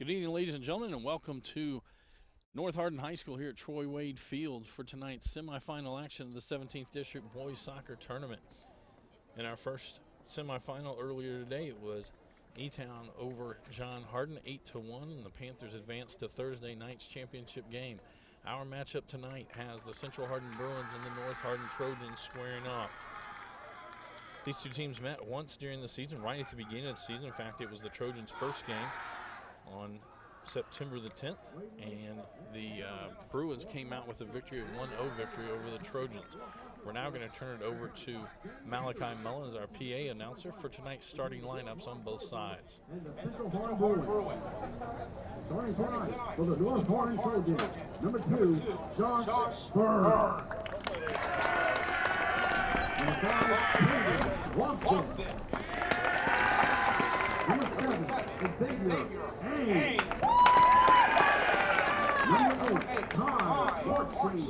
Good evening, ladies and gentlemen, and welcome to North Hardin High School here at Troy Wade Field for tonight's semifinal action of the 17th District Boys Soccer Tournament. In our first semifinal earlier today, it was E-Town over John Hardin, 8-1, and the Panthers advanced to Thursday night's championship game. Our matchup tonight has the Central Hardin Bruins and the North Hardin Trojans squaring off. These two teams met once during the season, right at the beginning of the season. In fact, it was the Trojans' first game on September the 10th, and the Bruins came out with a victory, a 1-0 victory over the Trojans. We're now going to turn it over to Malachi Mullins, our PA announcer, for tonight's starting lineups on both sides. And the Central Hardin Bruins. Starting tonight for the North Hardin Trojans, number 2, Josh Burns. Number 5, Watson. Number 7, Xavier Hayes. Number 8, Kai Orchie.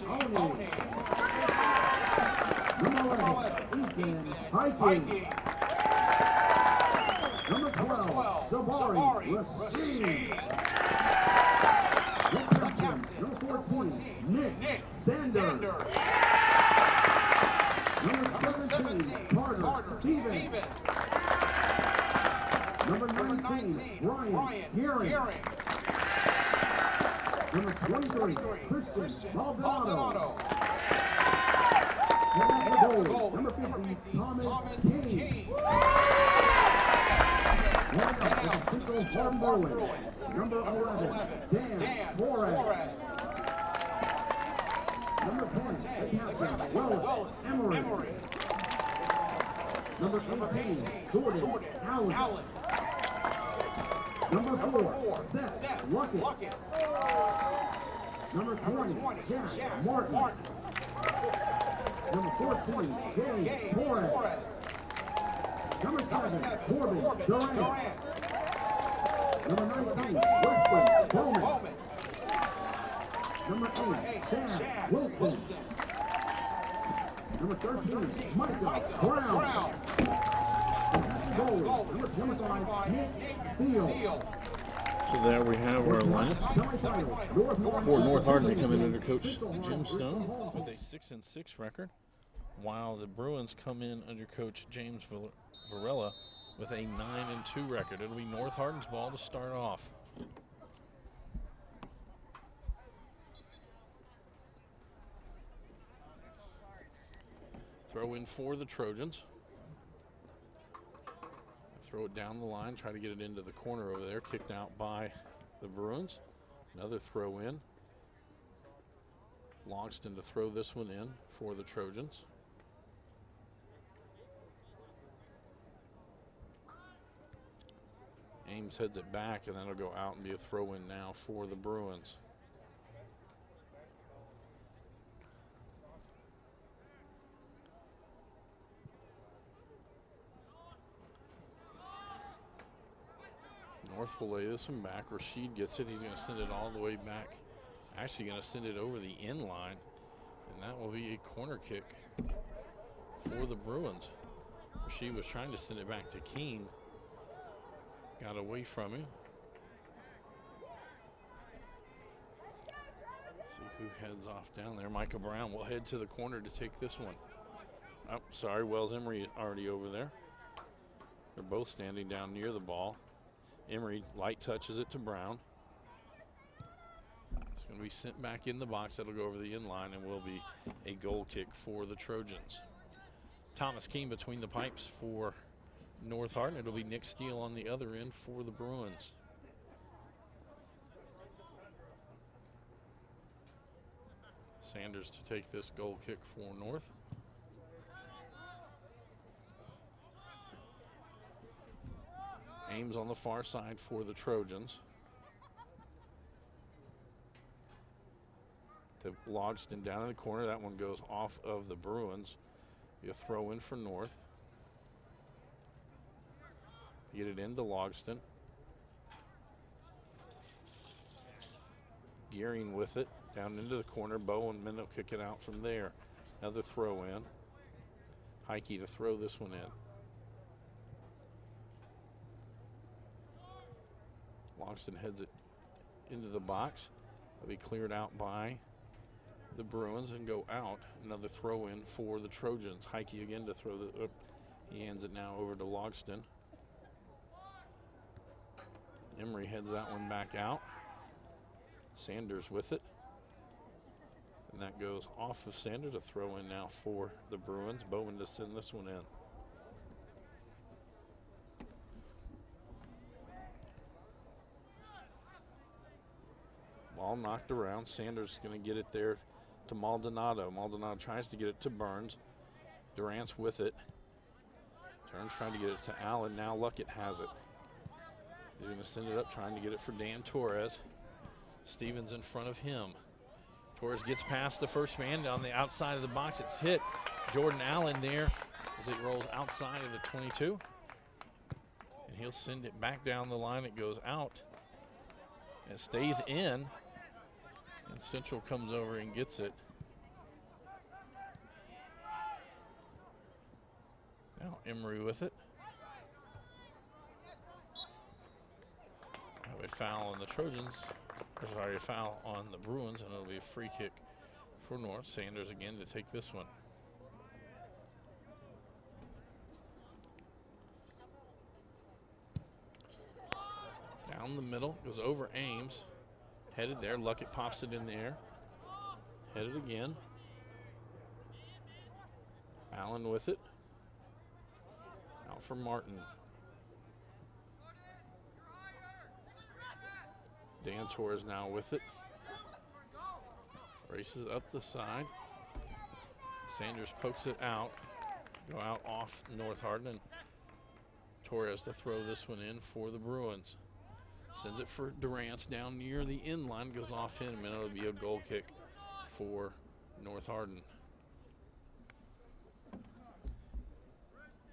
Number 11, Ethan Hiking. Number 12, Jabari Rashid. Number 14, Nick Sanders. Number 17, Carter Stevens. Number 19, Brian Hearing. Number 23, Christian Maldonado. And goal, number 50, Thomas King. Line up for the Central Hardin Bruins. Number 11, Dan Flores. Number 10, the captain, Wells Emery. Number 18, Jordan Allen. Number 4, Seth Luckett. Number 20, Jack Martin. Number 14, Gabe Torres. Number 7, Corbin Durant. Number 19, Weston Bowman. Number 8, Chad Wilson. Number 13, Micah Brown. Goal, number 25, Nick Steele. So there we have our lineup for North Hardin coming under Coach Jim Stone with a 6-6 record, while the Bruins come in under Coach James Varela with a 9-2 record. It'll be North Hardin's ball to start off. Throw in for the Trojans. Throw it down the line, try to get it into the corner over there, kicked out by the Bruins. Another throw in. Longston to throw this one in for the Trojans. Ames heads it back, and that'll go out and be a throw in now for the Bruins. North will lay this one back. Rashid gets it. He's going to send it all the way back. Actually going to send it over the end line. And that will be a corner kick for the Bruins. Rashid was trying to send it back to Keene. Got away from him. See who heads off down there. Micah Brown will head to the corner to take this one. Oh, sorry. Wells Emery already over there. They're both standing down near the ball. Emery light touches it to Brown. It's going to be sent back in the box. That'll go over the end line and will be a goal kick for the Trojans. Thomas Keene between the pipes for North Hardin. It'll be Nick Steele on the other end for the Bruins. Sanders to take this goal kick for North. Ames on the far side for the Trojans. To Logston down in the corner. That one goes off of the Bruins. You throw in for North. Get it into Logston. Gearing with it down into the corner. Bowen will kick it out from there. Another throw in. Heike to throw this one in. Longston heads it into the box. They'll be cleared out by the Bruins and go out. Another throw in for the Trojans. Heike again to throw the, he hands it now over to Logston. Emery heads that one back out. Sanders with it. And that goes off of Sanders. A throw in now for the Bruins. Bowman to send this one in. Ball knocked around. Sanders is going to get it there to Maldonado. Maldonado tries to get it to Burns. Durant's with it. Turns trying to get it to Allen. Now Luckett has it. He's going to send it up, trying to get it for Dan Torres. Stevens in front of him. Torres gets past the first man on the outside of the box. It's hit Jordan Allen there as it rolls outside of the 22. And he'll send it back down the line. It goes out. It stays in. And Central comes over and gets it. Now Emery with it. A foul on the Trojans. Sorry, a foul on the Bruins, and it'll be a free kick for North. Sanders again to take this one. Down the middle, goes over Ames. Headed there, Luckett pops it in the air. Headed again. Allen with it. Out for Martin. Dan Torres now with it. Races up the side. Sanders pokes it out. Go out off North Hardin. And Torres to throw this one in for the Bruins. Sends it for Durant's down near the end line. Goes off in a minute. It'll be a goal kick for North Hardin.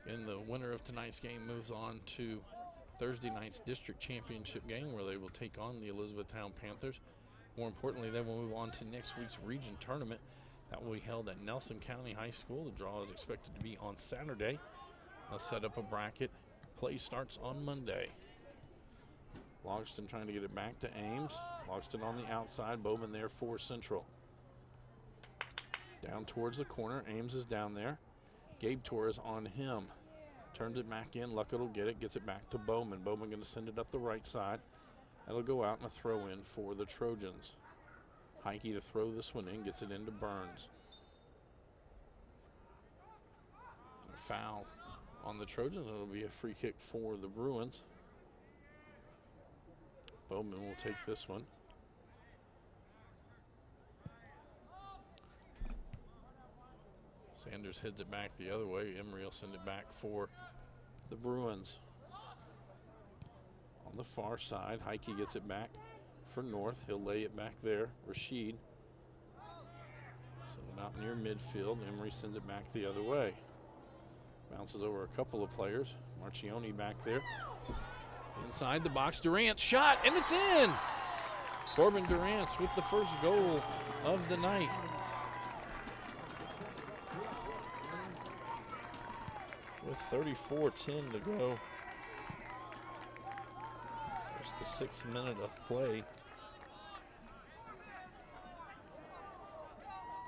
And the winner of tonight's game moves on to Thursday night's district championship game, where they will take on the Elizabethtown Panthers. More importantly, they will move on to next week's region tournament that will be held at Nelson County High School. The draw is expected to be on Saturday. They'll set up a bracket. Play starts on Monday. Logston trying to get it back to Ames. Logston on the outside. Bowman there for Central. Down towards the corner. Ames is down there. Gabe Torres on him. Turns it back in. Luckett will get it. Gets it back to Bowman. Bowman going to send it up the right side. That'll go out and a throw in for the Trojans. Heike to throw this one in. Gets it into Burns. A foul on the Trojans. It'll be a free kick for the Bruins. Bowman will take this one. Sanders heads it back the other way. Emery will send it back for the Bruins. On the far side, Heike gets it back for North. He'll lay it back there. Rashid. Send it out near midfield. Emery sends it back the other way. Bounces over a couple of players. Marcioni back there. Inside the box, Durant shot, and it's in! Corbin Durant with the first goal of the night. With 34:10 to go. Just the 6th minute of play.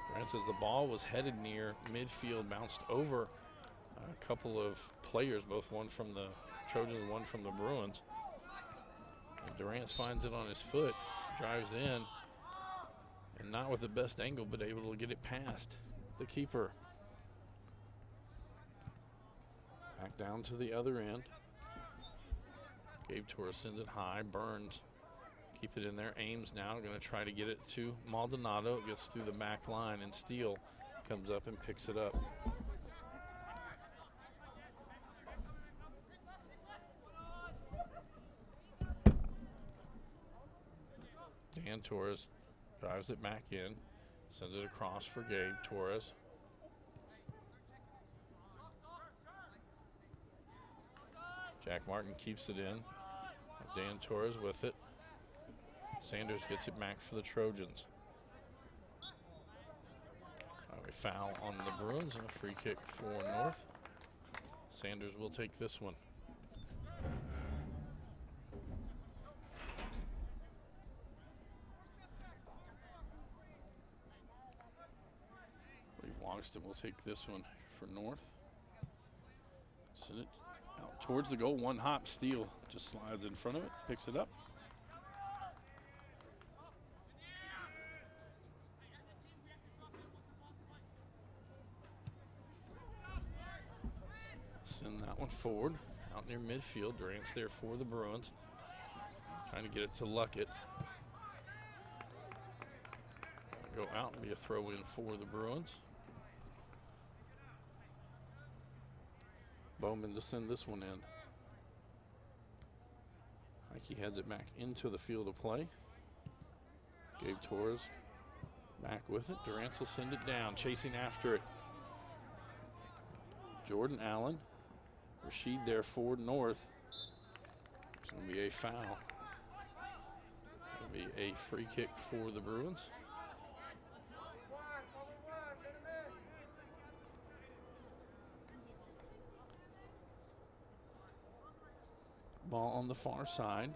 Durant says the ball was headed near midfield, bounced over a couple of players, both one from the Trojans and one from the Bruins. And Durant finds it on his foot, drives in, and not with the best angle, but able to get it past the keeper. Back down to the other end. Gabe Torres sends it high. Burns keep it in there. Ames now going to try to get it to Maldonado. It gets through the back line, and Steele comes up and picks it up. Dan Torres drives it back in, sends it across for Gabe Torres. Jack Martin keeps it in. Dan Torres with it. Sanders gets it back for the Trojans. A foul on the Bruins and a free kick for North. Sanders will take this one. Logston will take this one for North. Send it out towards the goal. One hop steal just slides in front of it, picks it up. Send that one forward, out near midfield. Durant's there for the Bruins. Trying to get it to Luckett. Go out and be a throw in for the Bruins. Bowman to send this one in. Heike heads it back into the field of play. Gabe Torres back with it. Durant will send it down, chasing after it. Jordan Allen. Rashid there for North. It's going to be a foul. It'll be a free kick for the Bruins. Ball on the far side.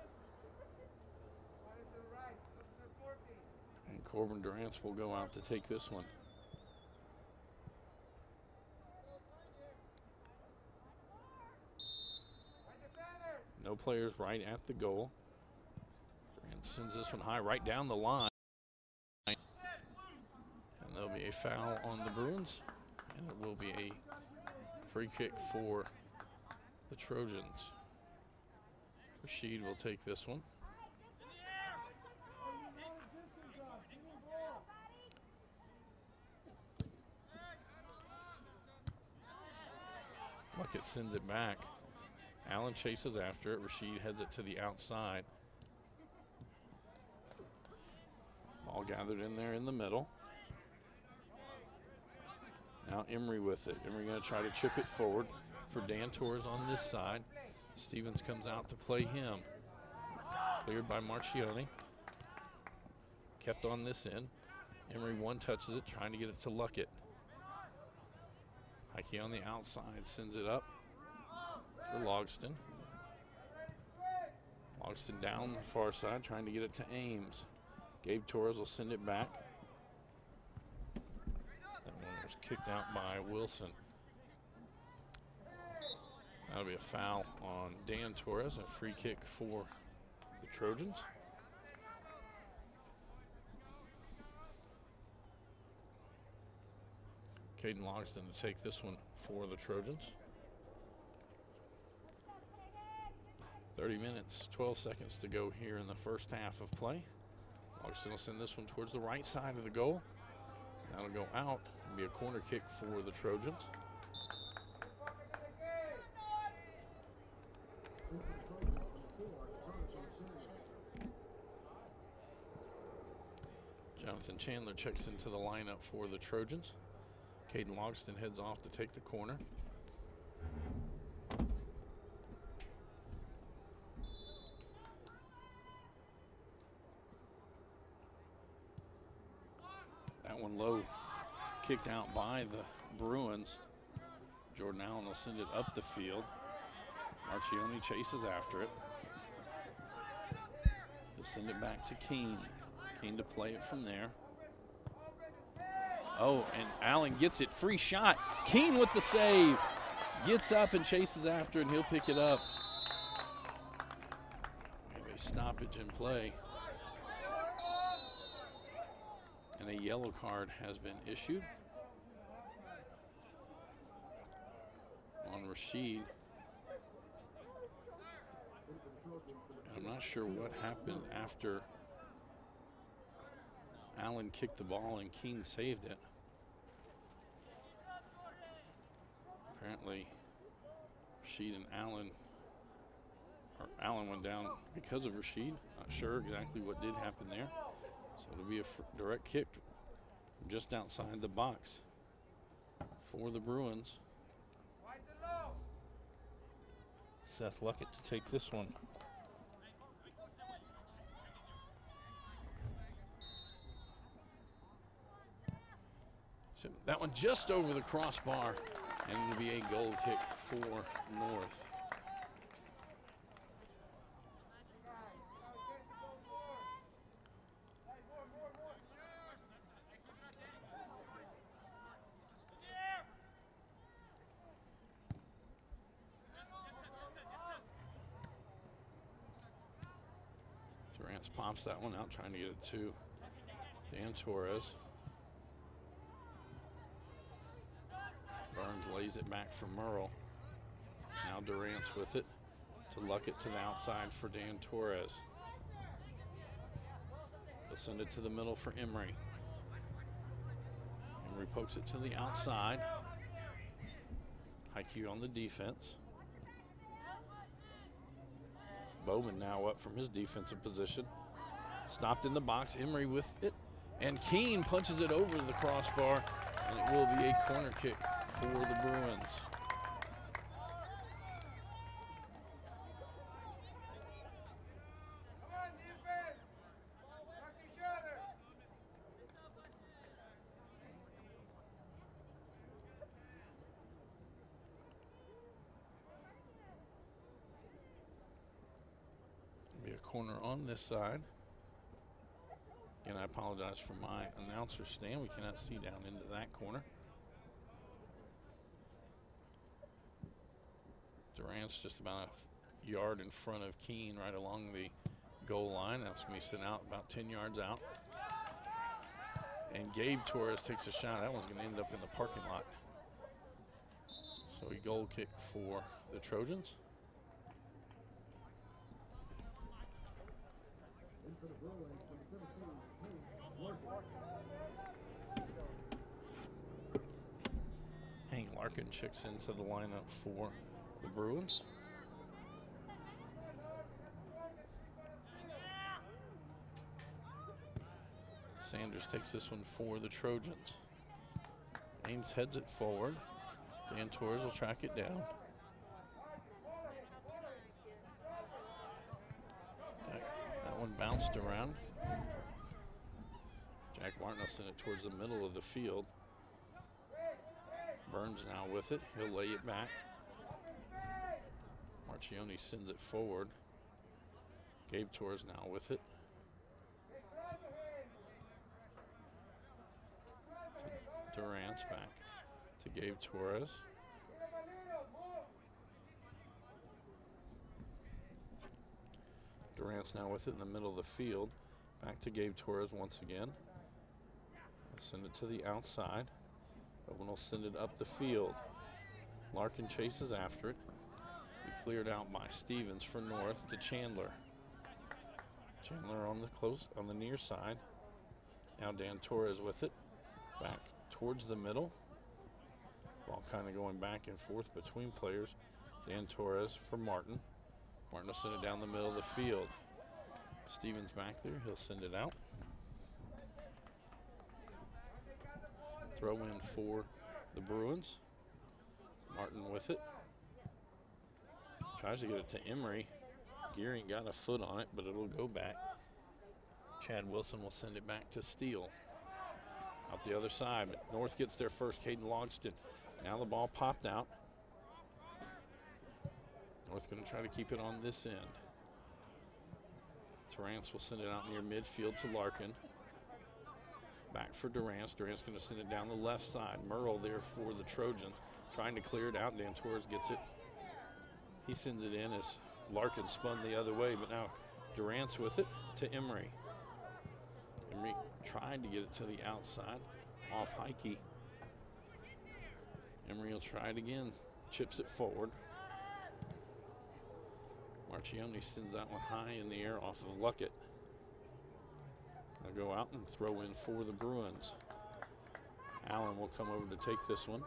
And Corbin Durant will go out to take this one. No players right at the goal. Durant sends this one high right down the line. And there'll be a foul on the Bruins. And it will be a free kick for the Trojans. Rashid will take this one. Luckett sends it back. Allen chases after it. Rashid heads it to the outside. Ball gathered in there in the middle. Now Emery with it. Emery going to try to chip it forward for Dan Torres on this side. Stevens comes out to play him. Cleared by Marcioni. Kept on this end. Emery one touches it, trying to get it to Luckett. Heike on the outside sends it up for Logston. Logston down the far side, trying to get it to Ames. Gabe Torres will send it back. That one was kicked out by Wilson. That'll be a foul on Dan Torres, a free kick for the Trojans. Caden Logston to take this one for the Trojans. 30 minutes, 12 seconds to go here in the first half of play. Logston will send this one towards the right side of the goal. That'll go out and be a corner kick for the Trojans. Jonathan Chandler checks into the lineup for the Trojans. Caden Logston heads off to take the corner. That one low, kicked out by the Bruins. Jordan Allen will send it up the field. Marcioni chases after it. He'll send it back to Keene. Keene to play it from there. Oh, and Allen gets it. Free shot. Keene with the save. Gets up and chases after it, and he'll pick it up. We have a stoppage in play. And a yellow card has been issued on Rashid. I'm not sure what happened after Allen kicked the ball and Keene saved it. Apparently, Rashid and Allen, or Allen went down because of Rashid. Not sure exactly what did happen there. So it'll be a direct kick from just outside the box for the Bruins. Seth Luckett to take this one. So that one just over the crossbar, and it'll be a goal kick for North. Durant's pops that one out, trying to get it to Dan Torres. Burns lays it back for Merle. Now Durant's with it to Luckett to the outside for Dan Torres. He'll send it to the middle for Emery. Emery pokes it to the outside. Heike on the defense. Bowman now up from his defensive position. Stopped in the box, Emery with it. And Keene punches it over the crossbar, and it will be a corner kick for the Bruins. Be a corner on this side. Again, I apologize for my announcer stand. We cannot see down into that corner. Durant's just about a yard in front of Keene, right along the goal line. That's going to be sent out about 10 yards out. And Gabe Torres takes a shot. That one's going to end up in the parking lot. So a goal kick for the Trojans. Hank Larkin checks into the lineup for the Bruins. Sanders takes this one for the Trojans. Ames heads it forward. Dan Torres will track it down. That one bounced around. Jack Martin will send it towards the middle of the field. Burns now with it. He'll lay it back. Marchione sends it forward. Gabe Torres now with it. Durant's back to Gabe Torres. Durant's now with it in the middle of the field. Back to Gabe Torres once again. Send it to the outside. Owen will send it up the field. Larkin chases after it. Be cleared out by Stevens for North to Chandler. Chandler on the near side. Now Dan Torres with it. Back towards the middle. Ball kind of going back and forth between players. Dan Torres for Martin. Martin will send it down the middle of the field. Stevens back there. He'll send it out. Throw in for the Bruins. Martin with it. Tries to get it to Emery. Gearing got a foot on it, but it'll go back. Chad Wilson will send it back to Steele. Out the other side. North gets there first. Caden Logston. Now the ball popped out. North going to try to keep it on this end. Durant will send it out near midfield to Larkin. Back for Durant. Durant's going to send it down the left side. Merle there for the Trojans. Trying to clear it out. Dan Torres gets it. He sends it in as Larkin spun the other way, but now Durant's with it to Emery. Emery tried to get it to the outside. Off Heike. Emery will try it again. Chips it forward. Marchione sends that one high in the air off of Luckett. They'll go out and throw in for the Bruins. Allen will come over to take this one.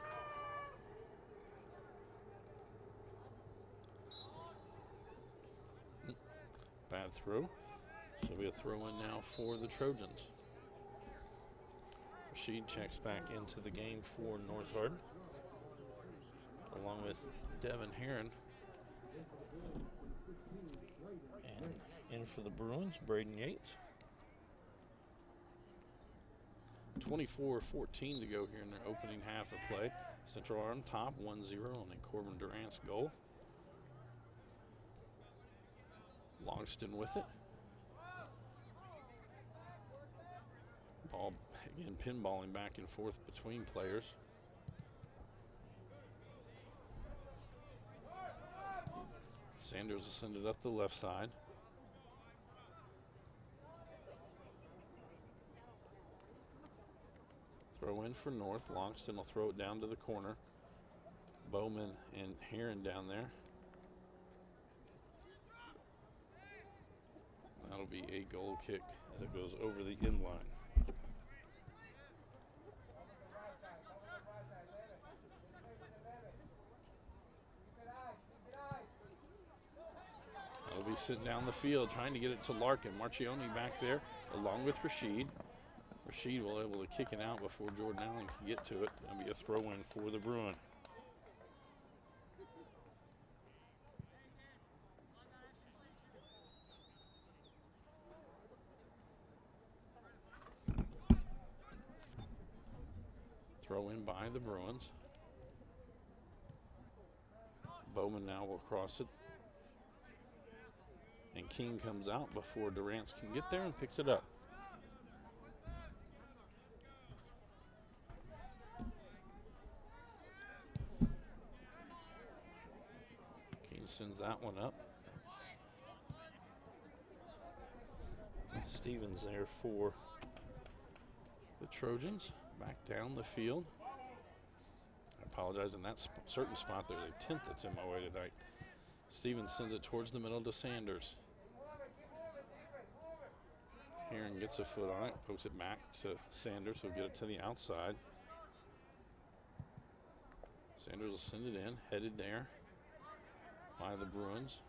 Bad throw. So it'll be a throw in now for the Trojans. Rashid checks back into the game for North Hardin, along with Devin Heron. And in for the Bruins, Braden Yates. 24-14 to go here in their opening half of play. Central on top, 1-0 on a Corbin Durant's goal. Longston with it. Ball again pinballing back and forth between players. Sanders will send it up the left side. Throw in for North. Longston will throw it down to the corner. Bowman and Heron down there. That'll be a goal kick as it goes over the end line. That'll be sitting down the field trying to get it to Larkin. Marchioni back there along with Rashid. Rashid will be able to kick it out before Jordan Allen can get to it. That'll be a throw-in for the Bruin. Throw in by the Bruins. Bowman now will cross it. And King comes out before Durant can get there and picks it up. King sends that one up. Stevens there for the Trojans. Back down the field. I apologize, in that certain spot there's a 10th that's in my way tonight. Stevens sends it towards the middle to Sanders. Heron gets a foot on it, pokes it back to Sanders. He'll get it to the outside. Sanders will send it in, headed there by the Bruins.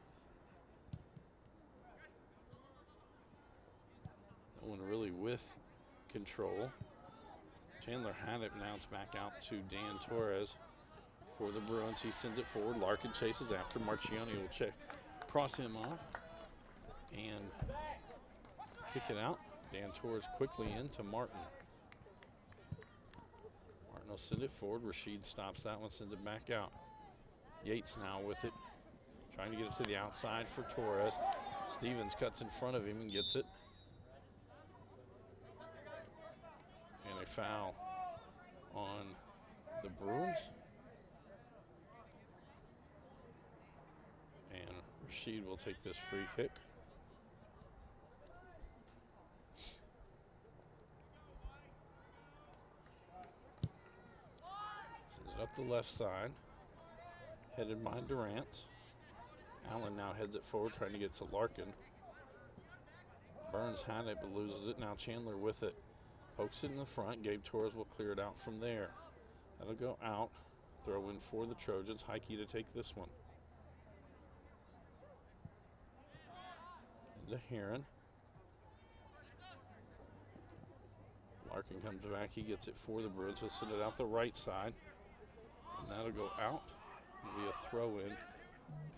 That one really with control. Chandler had it, now it's back out to Dan Torres for the Bruins. He sends it forward. Larkin chases after. Marchioni will check, cross him off, and kick it out. Dan Torres quickly into Martin. Martin will send it forward. Rashid stops that one, sends it back out. Yates now with it, trying to get it to the outside for Torres. Stevens cuts in front of him and gets it. And a foul on the Bruins. And Rashid will take this free kick. Sends it up the left side. Headed by Durant. Allen now heads it forward, trying to get to Larkin. Burns had it but loses it. Now Chandler with it. Pokes it in the front. Gabe Torres will clear it out from there. That'll go out. Throw in for the Trojans. Heike to take this one. Into Heron. Larkin comes back. He gets it for the Bruins. He'll send it out the right side. And that'll go out. It'll be a throw in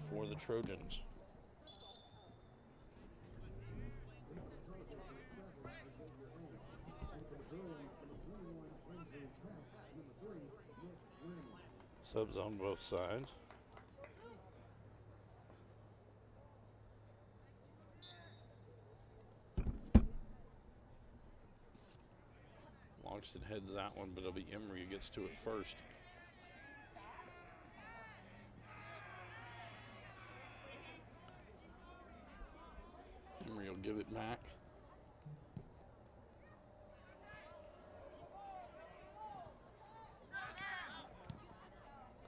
for the Trojans. Subs on both sides. Longston heads that one, but it'll be Emery who gets to it first. Emery will give it back.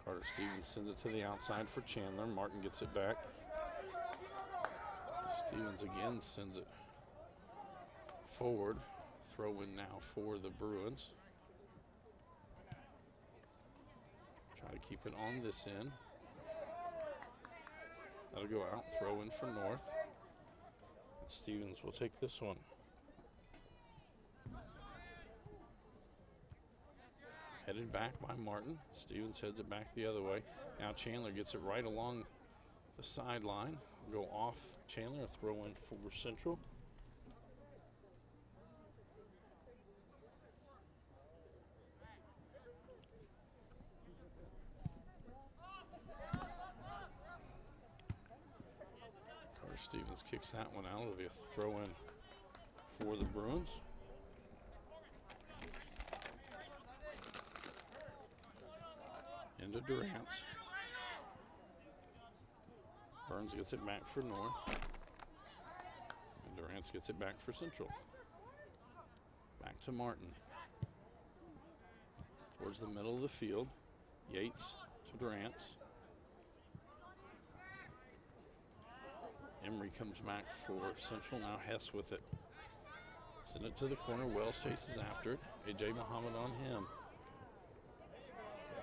Carter Stevens sends it to the outside for Chandler. Martin gets it back. Stevens again sends it forward. Throw in now for the Bruins. Try to keep it on this end. That'll go out. Throw in for North. Stevens will take this one. Headed back by Martin. Stevens heads it back the other way. Now Chandler gets it right along the sideline. Go off Chandler, throw in for Central. Carter Stevens kicks that one out. It'll be a throw in for the Bruins. Into Durant. Burns gets it back for North. And Durant gets it back for Central. Back to Martin. towards the middle of the field. Yates to Durant's. Emery comes back for Central. Now Hess with it. Send it to the corner. Wells chases after it. A.J. Muhammad on him.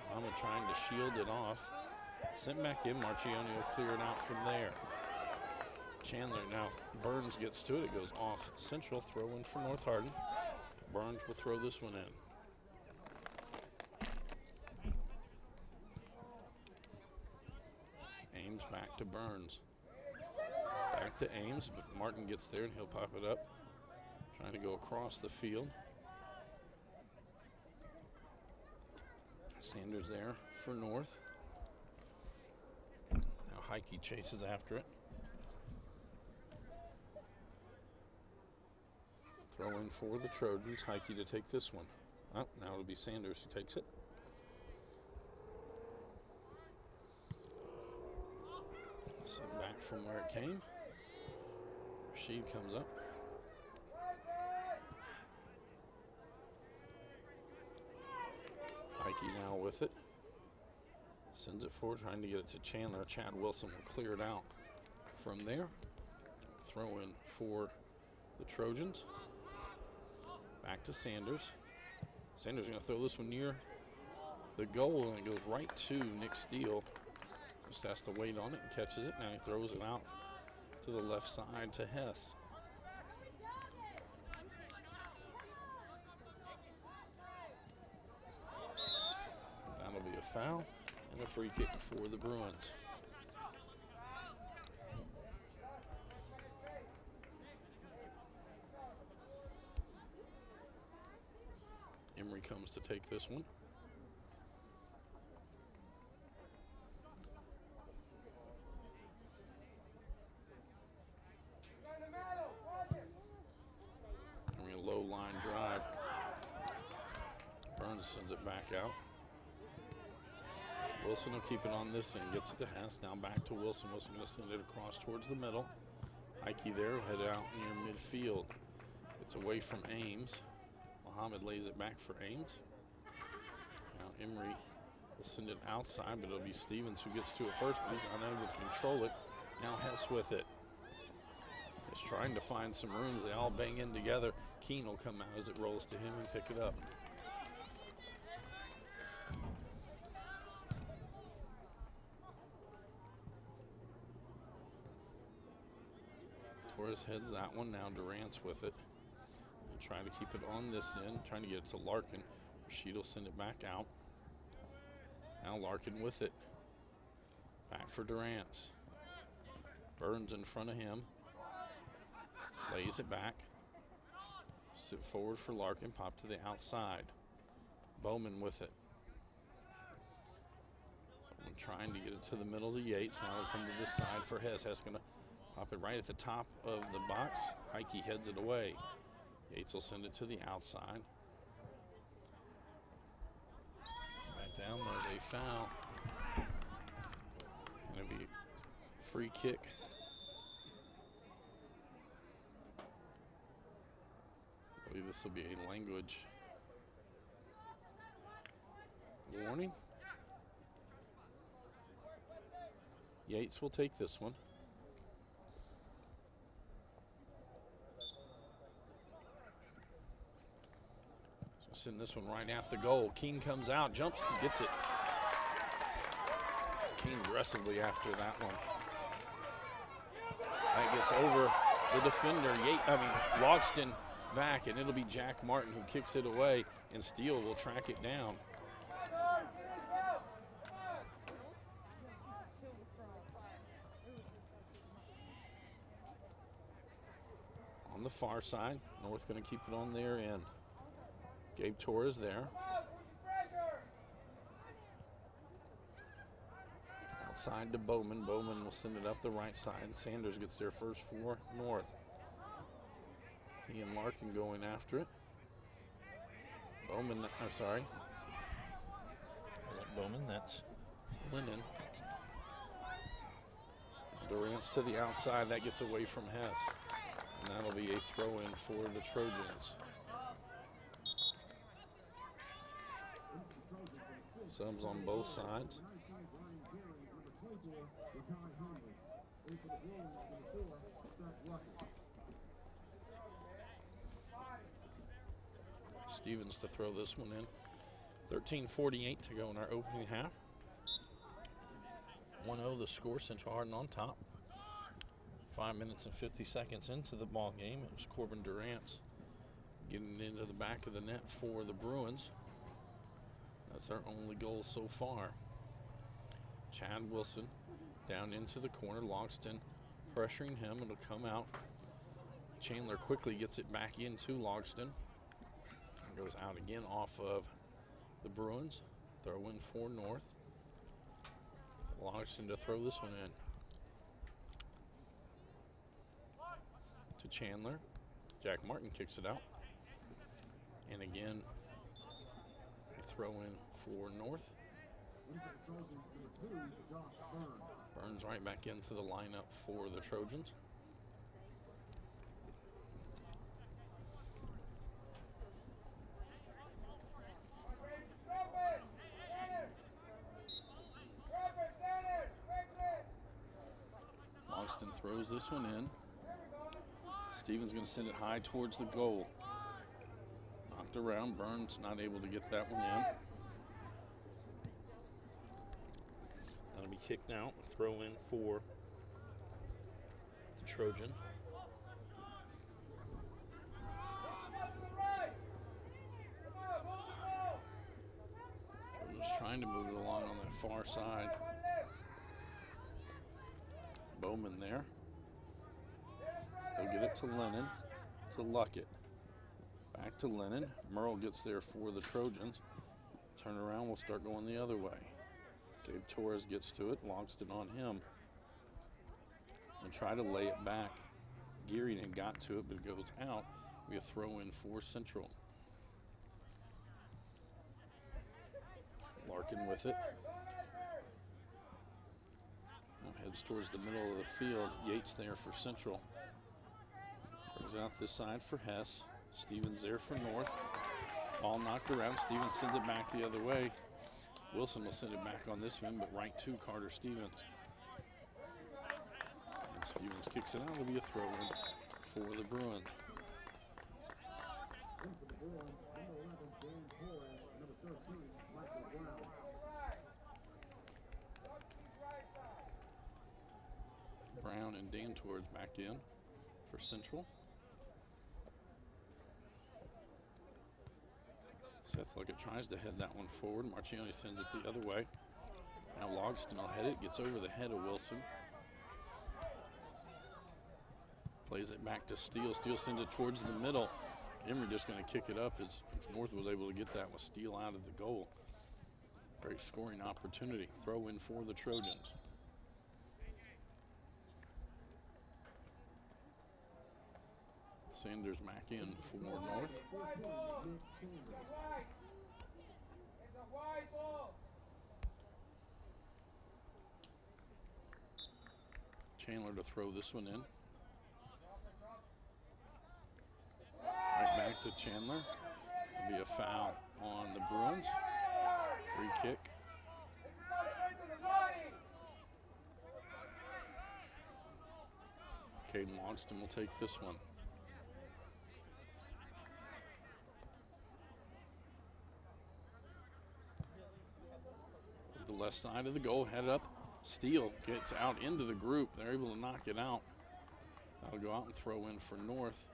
Muhammad trying to shield it off. Sent back in. Marchione will clear it out from there. Chandler now. Burns gets to it. It goes off Central. Throw in for North Hardin. Burns will throw this one in. Ames back to Burns. Back to Ames, but Martin gets there and he'll pop it up. Trying to go across the field. Sanders there for North. Now Heike chases after it. Throw in for the Trojans. Heike to take this one. Oh, now it'll be Sanders who takes it. Sent back from where it came. Rashid comes up. Heike now with it. Sends it forward, trying to get it to Chandler. Chad Wilson will clear it out from there. Throw in for the Trojans. Back to Sanders. Sanders going to throw this one near the goal, and it goes right to Nick Steele. Just has to wait on it and catches it. Now he throws it out to the left side to Hess. That'll be a foul and a free kick for the Bruins. Emery comes to take this one. Low line drive. Burns sends it back out. Wilson will keep it on this end, gets it to Hess. Now back to Wilson. Wilson going to send it across towards the middle. Heike there, head out near midfield. It's away from Ames. Muhammad lays it back for Ames. Now Emery will send it outside, but it'll be Stevens who gets to it first, but he's unable to control it. Now Hess with it. Just trying to find some rooms. They all bang in together. Keene will come out as it rolls to him and pick it up. Torres heads that one. Now Durant's with it. And trying to keep it on this end. Trying to get it to Larkin. Rashid will send it back out. Now Larkin with it. Back for Durant's. Burns in front of him. Lays it back. Sit forward for Larkin. Pop to the outside. Bowman with it. Bowman trying to get it to the middle to Yates. Now it'll come to this side for Hess. Hess going to pop it right at the top of the box. Heike heads it away. Yates will send it to the outside. Back down. There's a foul. Going to be free kick. I believe this will be a language warning. Yates will take this one. So send this one right after the goal. Keene comes out, jumps, and gets it. Keene aggressively after that one. That gets over the defender. Logston back, and it'll be Jack Martin who kicks it away, and Steele will track it down. On the far side, North going to keep it on their end. Gabe Torres there. Outside to Bowman. Bowman will send it up the right side. Sanders gets there first for North. He and Larkin going after it. Bowman, sorry. Bowman, that's Lennon. Durant's to the outside. That gets away from Hess. And that'll be a throw-in for the Trojans. Subs on both sides. Stevens to throw this one in. 13:48 to go in our opening half. 1-0 the score, Central Hardin on top. 5 minutes and 50 seconds into the ball game. It was Corbin Durant's getting into the back of the net for the Bruins. That's our only goal so far. Chad Wilson down into the corner. Logston pressuring him. It'll come out. Chandler quickly gets it back into Logston. Goes out again off of the Bruins. Throw in for North. Logston to throw this one in. To Chandler. Jack Martin kicks it out. And again, a throw in for North. Burns right back into the lineup for the Trojans. Logston throws this one in. Stevens going to send it high towards the goal. Knocked around. Burns not able to get that one in. That'll be kicked out. Throw in for the Trojan. Trojan's trying to move it along on that far side. Bowman there. They'll get it to Lennon, to Luckett. Back to Lennon. Merle gets there for the Trojans. Turn around, we'll start going the other way. Gabe Torres gets to it, Logston on him. And try to lay it back. Gearyden got to it, but it goes out. We have throw in for Central. Larkin with it. Heads towards the middle of the field. Yates there for Central. Brings out this side for Hess. Stevens there for North. Ball knocked around. Stevens sends it back the other way. Wilson will send it back on this one, but right to Carter Stevens. And Stevens kicks it out. It'll be a throw in for the Bruins. Brown and Dan Torres back in for Central. Seth Luckett tries to head that one forward. Marcioni sends it the other way. Now Logston will head it, gets over the head of Wilson. Plays it back to Steele. Steele sends it towards the middle. Emery just going to kick it up as if North was able to get that with Steele out of the goal. Great scoring opportunity. Throw in for the Trojans. Sanders back in for North. Chandler to throw this one in. Right back to Chandler. It'll be a foul on the Bruins. Free kick. Caden Logston will take this one. The left side of the goal, headed up. Steele gets out into the group. They're able to knock it out. That'll go out and throw in for North.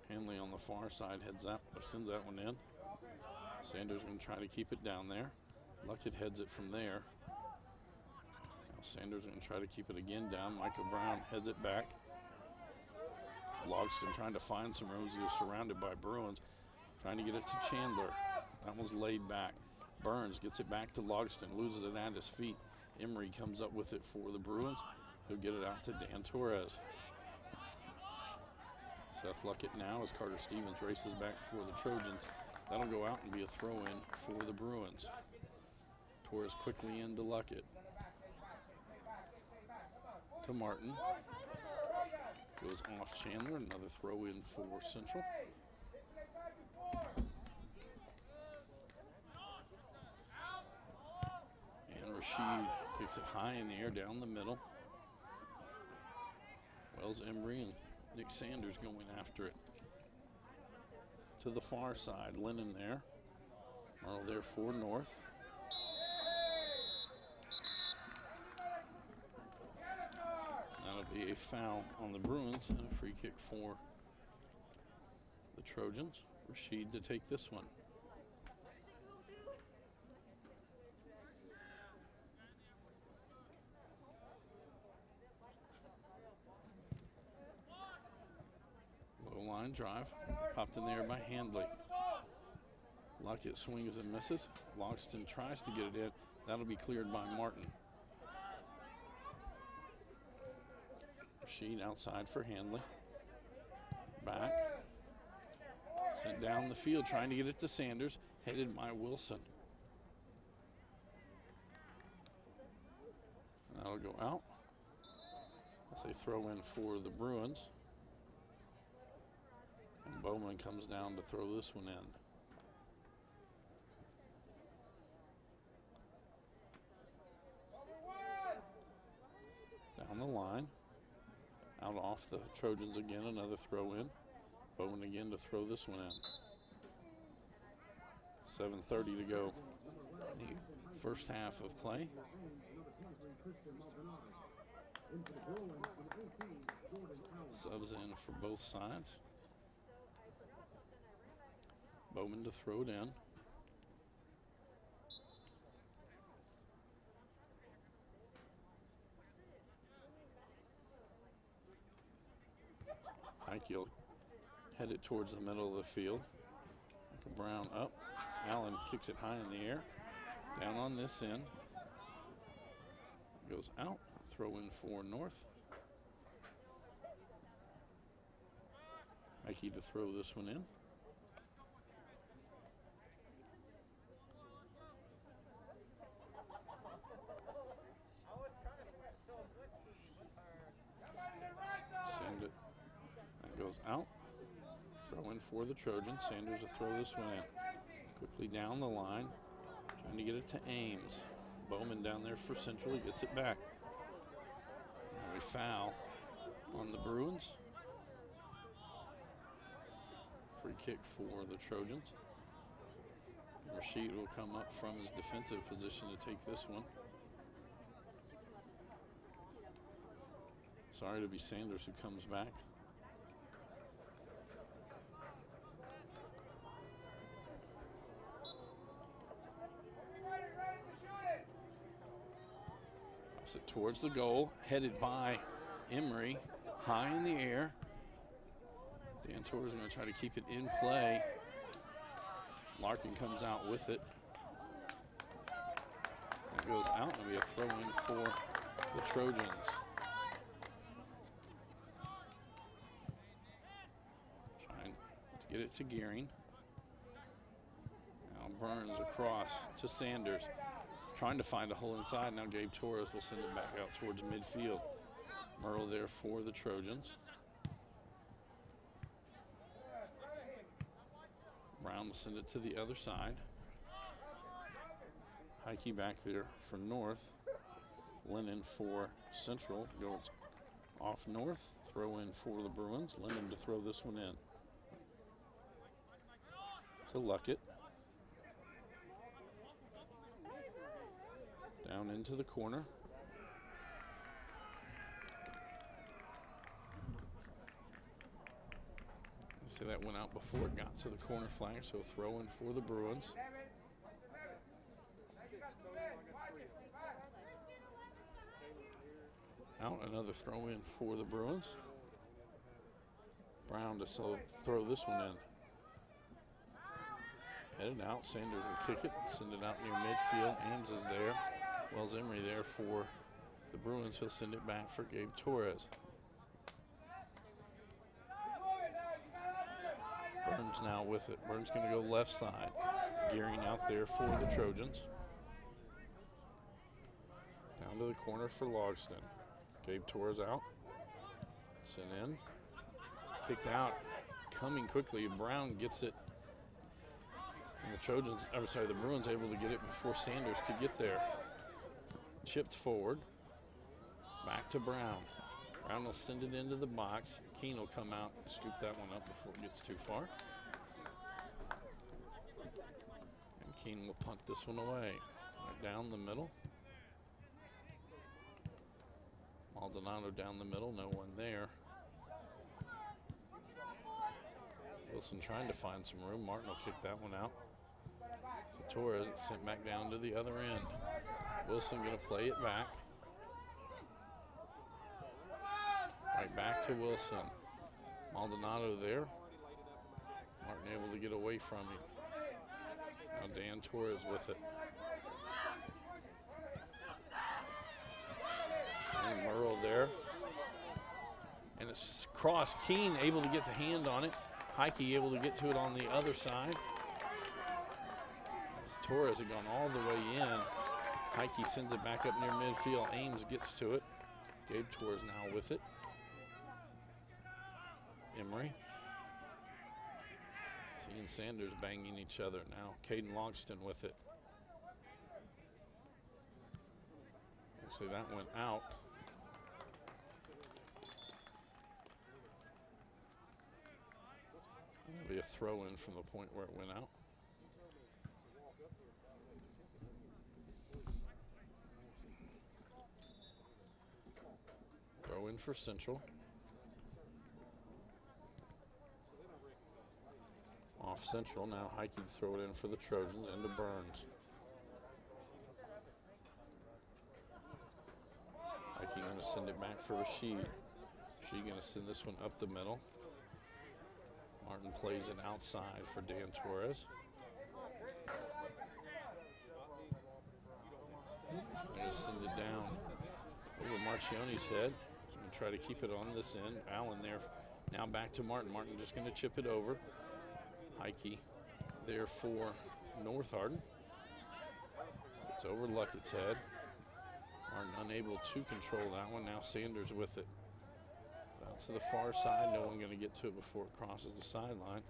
Hanley on the far side sends that one in. Sanders going to try to keep it down there. Luckett heads it from there. Now Sanders going to try to keep it again down. Michael Brown heads it back. Logston trying to find some room. He was surrounded by Bruins. Trying to get it to Chandler. That one's laid back. Burns gets it back to Logston, loses it at his feet. Emery comes up with it for the Bruins. He'll get it out to Dan Torres. Seth Luckett now as Carter Stevens races back for the Trojans. That'll go out and be a throw-in for the Bruins. Torres quickly into Luckett. To Martin. Goes off Chandler, another throw-in for Central. Rashid kicks it high in the air down the middle. Wells Embry and Nick Sanders going after it. To the far side, Lennon there. Merle there for North. That'll be a foul on the Bruins and a free kick for the Trojans. Rashid to take this one. Low line drive, popped in there by Handley. Luckett swings and misses. Logston tries to get it in. That'll be cleared by Martin. Rashid outside for Handley. Back. Sent down the field, trying to get it to Sanders. Headed by Wilson. That'll go out. As they throw in for the Bruins. And Bowman comes down to throw this one in. Down the line. Out off the Trojans again, another throw in. Bowman again to throw this one in. 7:30 to go. The first half of play. Subs in for both sides. Bowman to throw it in. Heikel headed towards the middle of the field. Brown up. Allen kicks it high in the air. Down on this end. Goes out. Throw in for North. Mikey to throw this one in. Send it. That goes out. Throw in for the Trojans. Sanders to throw this one in. Quickly down the line. Trying to get it to Ames. Bowman down there for Central. He gets it back. Now we foul on the Bruins. Free kick for the Trojans. Rashid will come up from his defensive position to take this one. Sorry to be Sanders who comes back. Pops it towards the goal, headed by Emery, high in the air. Dan Torres is going to try to keep it in play. Larkin comes out with it. It goes out, and we have throw in for the Trojans. Trying to get it to Gearing. Now Burns across to Sanders. Trying to find a hole inside. Now Gabe Torres will send it back out towards midfield. Merle there for the Trojans. Brown will send it to the other side. Heike back there for North. Lennon for Central. Goes off North. Throw in for the Bruins. Lennon to throw this one in. To Luckett. Down into the corner. See, that went out before it got to the corner flag, so throw in for the Bruins. Out, another throw in for the Bruins. Brown to throw this one in. Headed out, Sanders will kick it, send it out near midfield. Ames is there. Wells Emery there for the Bruins. He'll send it back for Gabe Torres. Burns now with it. Burns going to go left side. Gearing out there for the Trojans. Down to the corner for Logston. Gabe Torres out. Sent in. Kicked out. Coming quickly. Brown gets it. And the Bruins able to get it before Sanders could get there. chipped forward. Back to Brown. Brown will send it into the box. Keene will come out and scoop that one up before it gets too far. And Keene will punt this one away. Right down the middle. Maldonado down the middle, no one there. Wilson trying to find some room. Martin will kick that one out. So Torres, it's sent back down to the other end. Wilson going to play it back. Right back to Wilson. Maldonado there. Martin able to get away from him. Now Dan Torres with it. And Merle there. And it's cross. Keene able to get the hand on it. Heike able to get to it on the other side. As Torres had gone all the way in. Heike sends it back up near midfield. Ames gets to it. Gabe Torres now with it. Emery. Seeing Sanders banging each other now. Caden Logston with it. Actually, that went out. That'll be a throw in from the point where it went out. Throw in for Central. Off Central, now Heike to throw it in for the Trojans, into Burns. Heike going to send it back for Rashid. Rashid going to send this one up the middle. Martin plays it outside for Dan Torres. Going to send it down over Marchione's head. He's going to try to keep it on this end. Allen there. Now back to Martin. Martin just going to chip it over. Heike there for North Hardin. It's over Luckett's head. Martin unable to control that one. Now Sanders with it. Out to the far side. No one going to get to it before it crosses the sideline.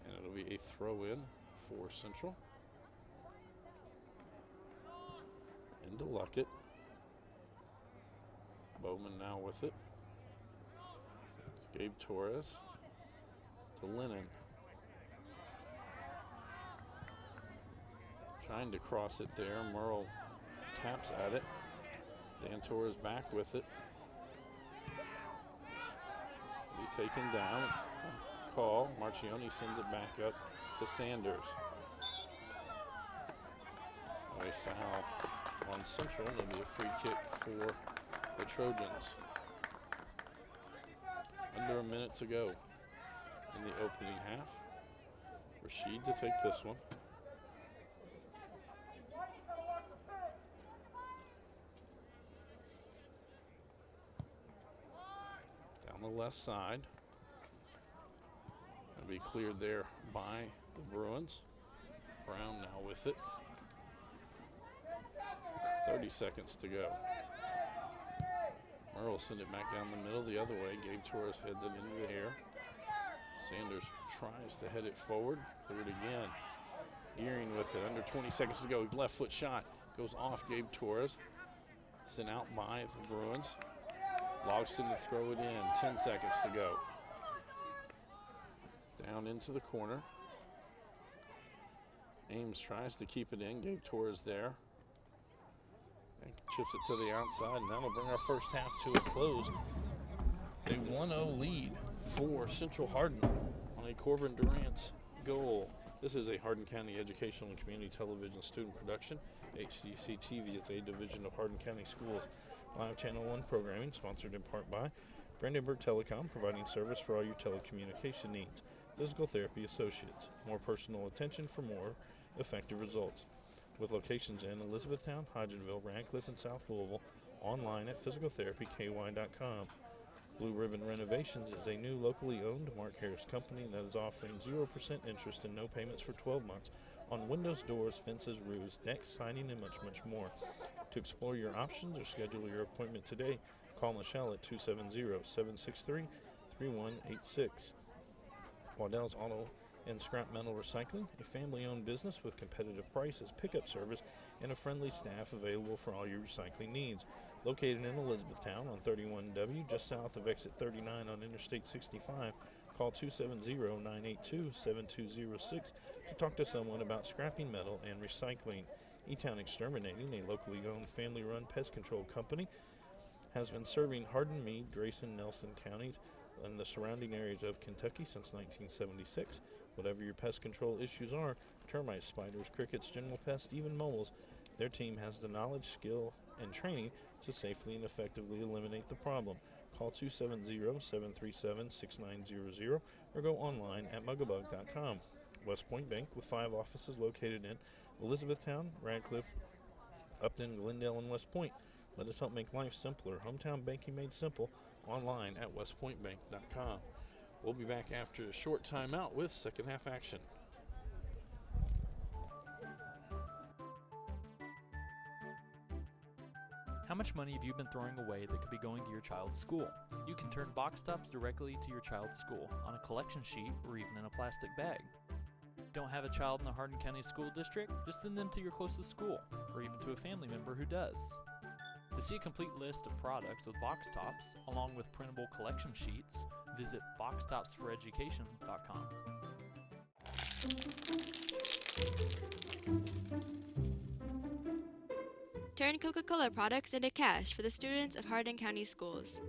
And it'll be a throw in for Central. Into Luckett. Bowman now with it. It's Gabe Torres to Lennon. Trying to cross it there. Merle taps at it. Dan Torres back with it. He's taken down. Call. Marchione sends it back up to Sanders. A foul on Central, and it'll be a free kick for the Trojans. Under a minute to go in the opening half. Rashid to take this one. Down the left side. It'll be cleared there by the Bruins. Brown now with it. 30 seconds to go. Merle send it back down the middle the other way. Gabe Torres heads it into the air. Sanders tries to head it forward. Cleared again. Gearing with it. Under 20 seconds to go. Left foot shot goes off Gabe Torres. Sent out by the Bruins. Logston to throw it in. 10 seconds to go. Down into the corner. Ames tries to keep it in. Gabe Torres there. And chips it to the outside, and that'll bring our first half to a close. A 1-0 lead for Central Hardin on a Corbin Durant's goal. This is a Hardin County Educational and Community Television student production. HCEC-TV is a division of Hardin County Schools. Live Channel 1 programming, sponsored in part by Brandenburg Telecom, providing service for all your telecommunication needs. Physical Therapy Associates, more personal attention for more effective results. With locations in Elizabethtown, Hodgenville, Radcliffe, and South Louisville, online at physicaltherapyky.com. Blue Ribbon Renovations is a new locally owned Mark Harris company that is offering 0% interest and no payments for 12 months on windows, doors, fences, roofs, decks, siding, and much, much more. To explore your options or schedule your appointment today, call Michelle at 270-763-3186. Waddell's Auto and Scrap Metal Recycling, a family-owned business with competitive prices, pickup service, and a friendly staff available for all your recycling needs. Located in Elizabethtown on 31W, just south of exit 39 on Interstate 65, call 270-982-7206 to talk to someone about scrapping metal and recycling. E-Town Exterminating, a locally owned family-run pest control company, has been serving Hardin, Meade, Grayson, Nelson counties and the surrounding areas of Kentucky since 1976. Whatever your pest control issues are, termites, spiders, crickets, general pests, even moles, their team has the knowledge, skill, and training to safely and effectively eliminate the problem. Call 270-737-6900 or go online at mugabug.com. West Point Bank, with 5 offices located in Elizabethtown, Radcliffe, Upton, Glendale, and West Point. Let us help make life simpler. Hometown banking made simple, online at westpointbank.com. We'll be back after a short timeout with second half action. How much money have you been throwing away that could be going to your child's school? You can turn box tops directly to your child's school on a collection sheet or even in a plastic bag. Don't have a child in the Hardin County School District? Just send them to your closest school or even to a family member who does. To see a complete list of products with box tops along with printable collection sheets, visit boxtopsforeducation.com. Turn Coca-Cola products into cash for the students of Hardin County Schools.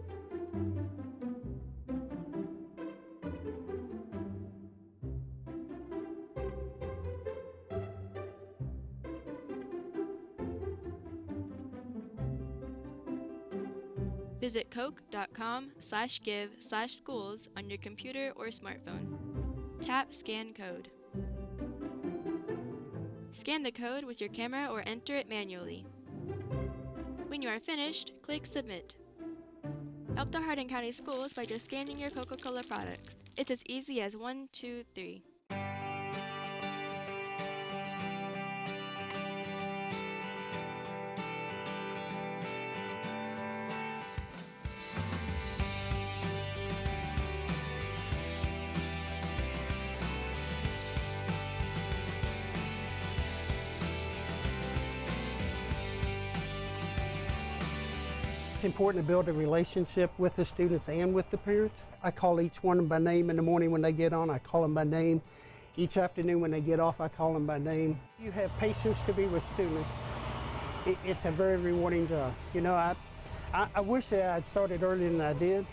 Visit coke.com/give/schools on your computer or smartphone. Tap Scan Code. Scan the code with your camera or enter it manually. When you are finished, click Submit. Help the Hardin County Schools by just scanning your Coca-Cola products. It's as easy as 1, 2, 3. It's important to build a relationship with the students and with the parents. I call each one by name in the morning when they get on. I call them by name. Each afternoon when they get off, I call them by name. You have patience to be with students. It's a very rewarding job. You know, I wish that I'd started earlier than I did,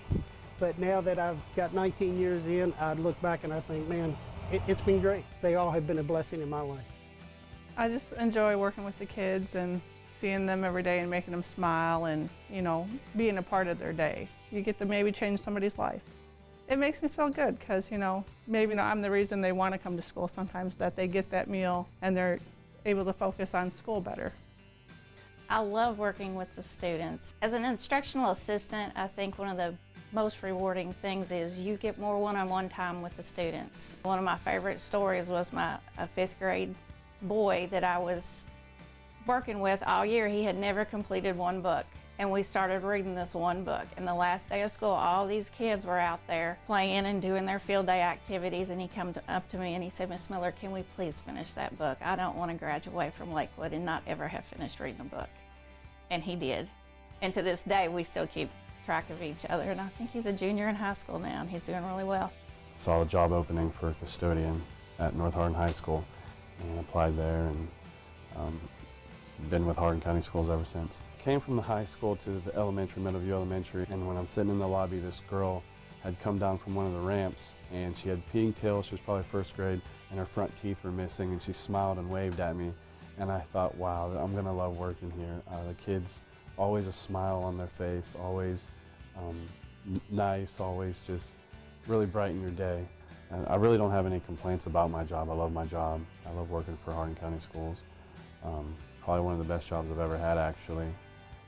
but now that I've got 19 years in, I look back and I think, man, it's been great. They all have been a blessing in my life. I just enjoy working with the kids and seeing them every day and making them smile and, you know, being a part of their day. You get to maybe change somebody's life. It makes me feel good because, you know, maybe I'm the reason they want to come to school sometimes, that they get that meal and they're able to focus on school better. I love working with the students. As an instructional assistant, I think one of the most rewarding things is you get more one-on-one time with the students. One of my favorite stories was a 5th grade boy that I was working with all year. He had never completed one book, and we started reading this one book. And the last day of school, all these kids were out there playing and doing their field day activities, and he came up to me and he said, "Miss Miller, can we please finish that book? I don't want to graduate from Lakewood and not ever have finished reading a book." And he did. And to this day, we still keep track of each other, and I think he's a junior in high school now, and he's doing really well. Saw a job opening for a custodian at North Hardin High School and applied there, and been with Hardin County Schools ever since. Came from the high school to the elementary, Meadowview Elementary, and when I'm sitting in the lobby, this girl had come down from one of the ramps, and she had pigtails. She was probably 1st grade, and her front teeth were missing, and she smiled and waved at me, and I thought, wow, I'm gonna love working here. The kids, always a smile on their face, always nice, always just really brighten your day. And I really don't have any complaints about my job. I love my job. I love working for Hardin County Schools. Probably one of the best jobs I've ever had, actually.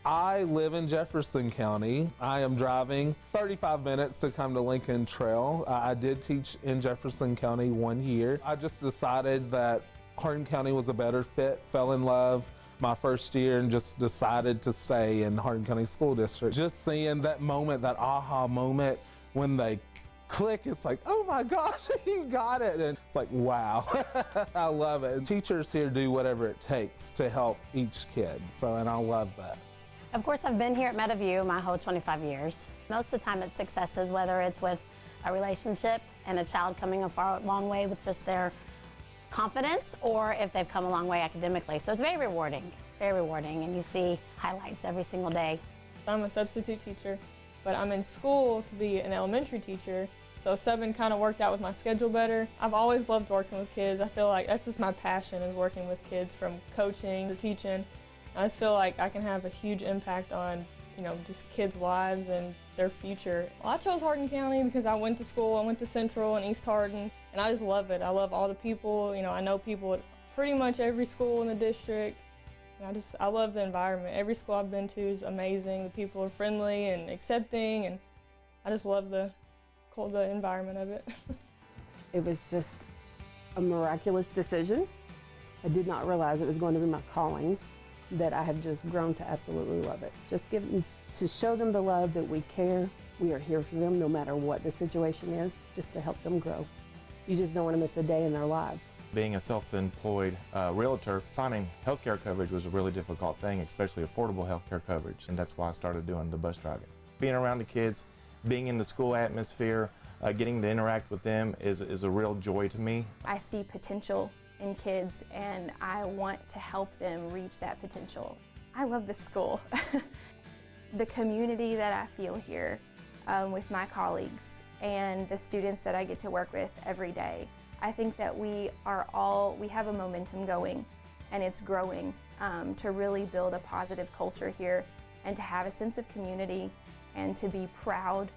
I live in Jefferson County. I am driving 35 minutes to come to Lincoln Trail. I did teach in Jefferson County 1 year. I just decided that Hardin County was a better fit, fell in love my first year, and just decided to stay in Hardin County School District. Just seeing that moment, that aha moment, when they click, it's like, oh my gosh, you got it. And it's like, wow, I love it. And teachers here do whatever it takes to help each kid, and I love that. Of course, I've been here at Meadowview my whole 25 years. Most of the time it's successes, whether it's with a relationship and a child coming a long way with just their confidence, or if they've come a long way academically. So it's very rewarding, and you see highlights every single day. I'm a substitute teacher, but I'm in school to be an elementary teacher, so subbing kind of worked out with my schedule better. I've always loved working with kids. I feel like that's just my passion, is working with kids, from coaching to teaching. I just feel like I can have a huge impact on, just kids' lives and their future. Well, I chose Hardin County because I went to school. I went to Central and East Hardin, and I just love it. I love all the people. I know people at pretty much every school in the district. And I love the environment. Every school I've been to is amazing. The people are friendly and accepting, and I just love the environment of it. It was just a miraculous decision. I did not realize it was going to be my calling, that I have just grown to absolutely love it. Just to show them the love that we care. We are here for them no matter what the situation is, just to help them grow. You just don't want to miss a day in their lives. Being a self-employed realtor, finding healthcare coverage was a really difficult thing, especially affordable healthcare coverage, and that's why I started doing the bus driving. Being around the kids, being in the school atmosphere, getting to interact with them is a real joy to me. I see potential in kids, and I want to help them reach that potential. I love this school. The community that I feel here with my colleagues and the students that I get to work with every day. I think that we have a momentum going, and it's growing to really build a positive culture here and to have a sense of community and to be proud.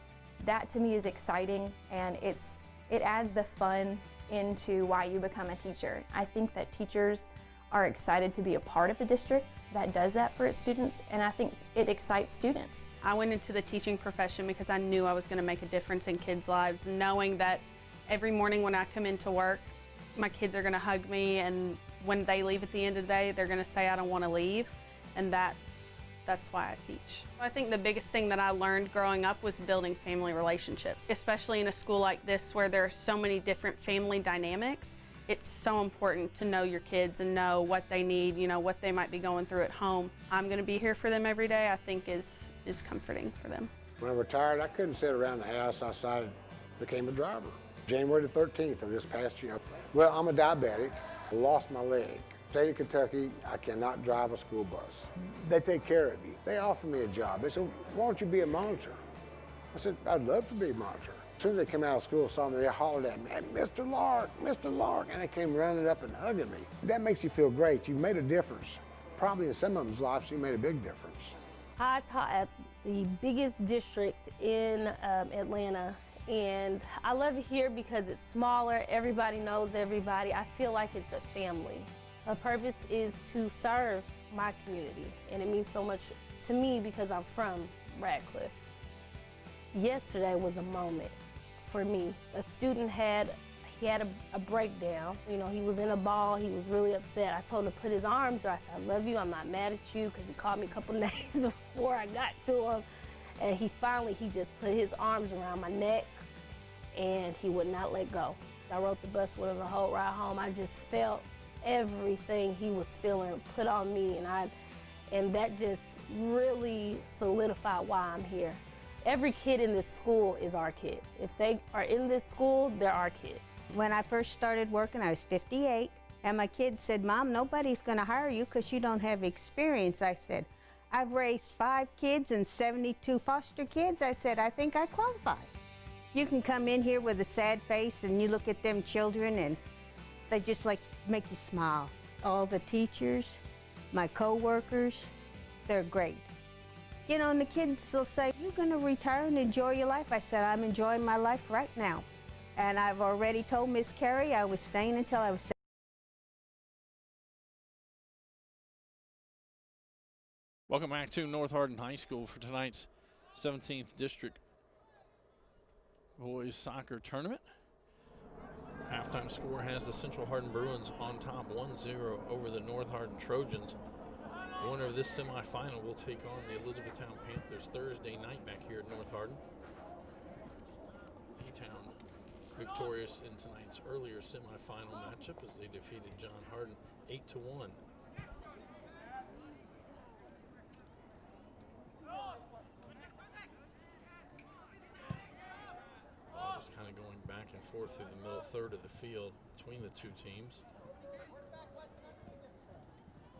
That to me is exciting, and it adds the fun into why you become a teacher. I think that teachers are excited to be a part of the district that does that for its students, and I think it excites students. I went into the teaching profession because I knew I was going to make a difference in kids' lives, knowing that every morning when I come into work, my kids are going to hug me, and when they leave at the end of the day, they're going to say, I don't want to leave, and that's why I teach. I think the biggest thing that I learned growing up was building family relationships, especially in a school like this where there are so many different family dynamics. It's so important to know your kids and know what they need, what they might be going through at home. I'm going to be here for them every day, I think is comforting for them. When I retired, I couldn't sit around the house. I decided, became a driver. January the 13th of this past year. Well, I'm a diabetic. I lost my leg. State of Kentucky, I cannot drive a school bus. They take care of you. They offered me a job. They said, why don't you be a monitor? I said, I'd love to be a monitor. As soon as they came out of school, saw me, they hollered at me, hey, Mr. Lark, Mr. Lark, and they came running up and hugging me. That makes you feel great. You've made a difference. Probably in some of them's lives, you made a big difference. I taught at the biggest district in Atlanta, and I love it here because it's smaller. Everybody knows everybody. I feel like it's a family. My purpose is to serve my community, and it means so much to me because I'm from Radcliffe. Yesterday was a moment for me. A student had a breakdown. He was in a ball. He was really upset. I told him to put his arms there. I said, I love you. I'm not mad at you, because he called me a couple names before I got to him. And he just put his arms around my neck, and he would not let go. I rode the bus with him the whole ride home. I just felt everything he was feeling put on me, and that just really solidified why I'm here. Every kid in this school is our kid. If they are in this school, they're our kid. When I first started working, I was 58, and my kid said, Mom, nobody's going to hire you because you don't have experience. I said, I've raised 5 kids and 72 foster kids. I said, I think I qualify. You can come in here with a sad face and you look at them children and they just make you smile. All the teachers, my co-workers, they're great. And the kids will say, you're going to retire and enjoy your life. I said, I'm enjoying my life right now. And I've already told Miss Carey I was staying until I was 70. Welcome back to North Hardin High School for tonight's 17th District Boys Soccer Tournament. Halftime score has the Central Hardin Bruins on top 1-0 over the North Hardin Trojans. The winner of this semifinal will take on the Elizabethtown Panthers Thursday night back here at North Hardin. Freetown victorious in tonight's earlier semifinal matchup as they defeated John Hardin 8-1. Just kind of going back and forth through the middle third of the field between the two teams.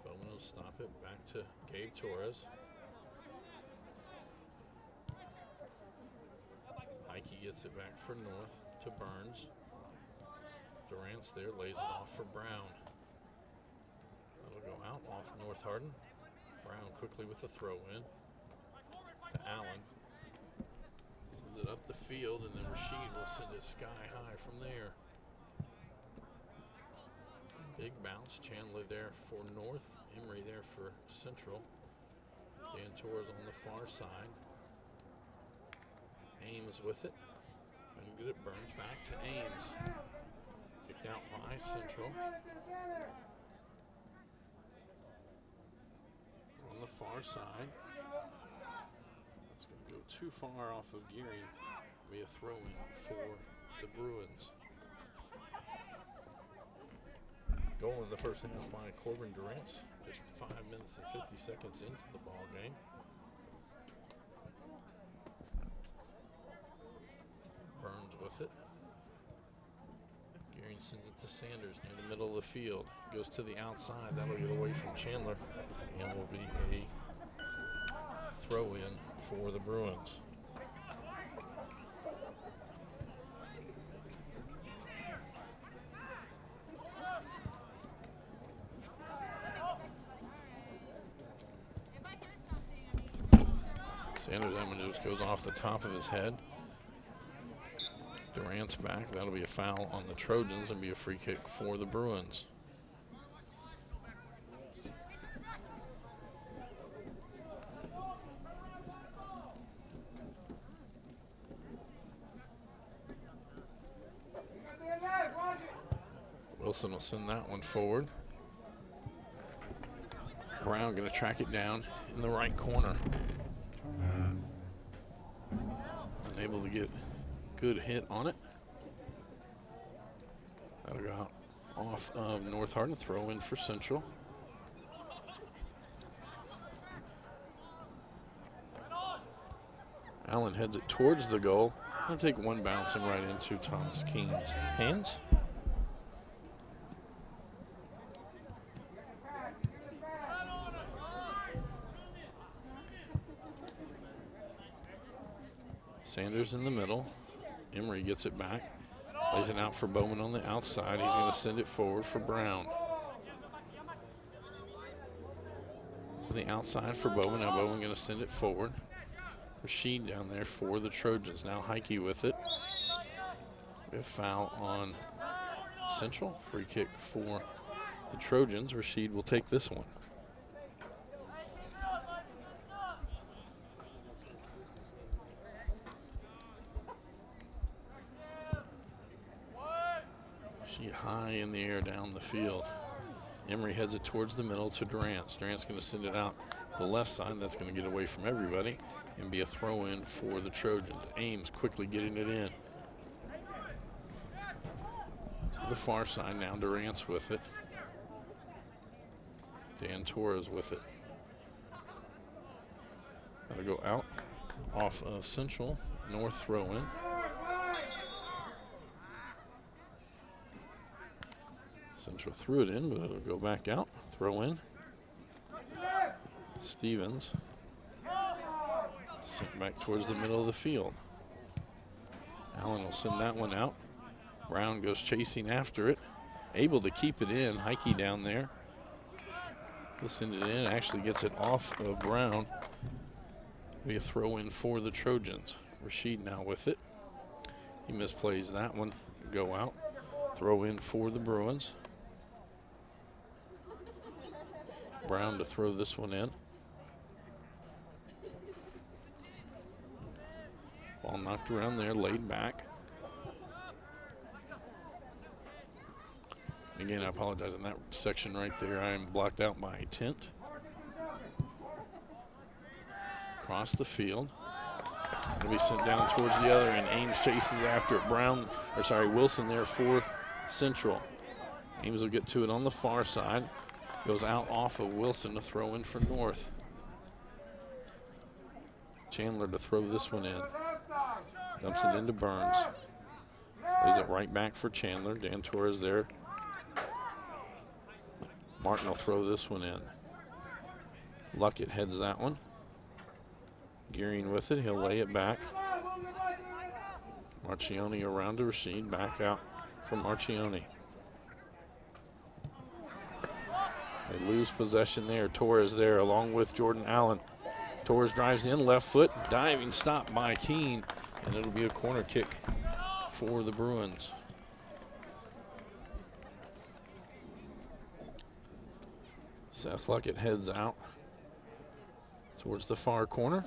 Bowman will stop it back to Gabe Torres. Heike gets it back for North to Burns. Durant's there, lays it off for Brown. That'll go out off North Hardin. Brown quickly with the throw in to Allen. Sends it up the field, and then Rashid will send it sky high from there. Big bounce. Chandler there for North. Emery there for Central. Dan Torres on the far side. Ames with it. And good, it Burns back to Ames. Kicked out by Central. On the far side. It's going to go too far off of Geary. Be a throw-in for the Bruins. Goal in the first half by Corbin Durant. Just 5 minutes and 50 seconds into the ball game. Burns with it. Gearing sends it to Sanders near the middle of the field. Goes to the outside. That'll get away from Chandler and will be a throw-in for the Bruins. Sanders, that one just goes off the top of his head. Durant's back. That'll be a foul on the Trojans and be a free kick for the Bruins. Wilson will send that one forward. Brown going to track it down in the right corner. Unable to get good hit on it. That'll go out off of North Hardin. Throw in for Central. Allen heads it towards the goal. I'll take one bouncing right into Thomas King's hands. Sanders in the middle. Emery gets it back. Lays it out for Bowman on the outside. He's going to send it forward for Brown. To the outside for Bowman. Now Bowman going to send it forward. Rashid down there for the Trojans. Now Heike with it. We have foul on Central. Free kick for the Trojans. Rashid will take this one. High in the air down the field. Emery heads it towards the middle to Durant. Durant's going to send it out the left side. That's going to get away from everybody and be a throw-in for the Trojans. Ames quickly getting it in. To the far side now, Durant's with it. Dan Torres with it. That'll go out off of Central. North throw-in. Central threw it in, but it'll go back out. Throw in. Stevens sent back towards the middle of the field. Allen will send that one out. Brown goes chasing after it. Able to keep it in. Heike down there. He'll send it in. Actually gets it off of Brown. Be a throw in for the Trojans. Rashid now with it. He misplays that one. Go out. Throw in for the Bruins. Brown to throw this one in. Ball knocked around there, laid back. Again, I apologize on that section right there. I am blocked out by a tent. Across the field. It'll be sent down towards the other, and Ames chases after it. Wilson there for Central. Ames will get to it on the far side. Goes out off of Wilson to throw in for North. Chandler to throw this one in. Dumps it into Burns. Lays it right back for Chandler. Dan Torres there. Martin will throw this one in. Luckett heads that one. Gearing with it, he'll lay it back. Marcioni around to Rashid, back out for Marcioni. They lose possession there. Torres there along with Jordan Allen. Torres drives in, left foot, diving stop by Keene, and it'll be a corner kick for the Bruins. Seth Luckett heads out towards the far corner.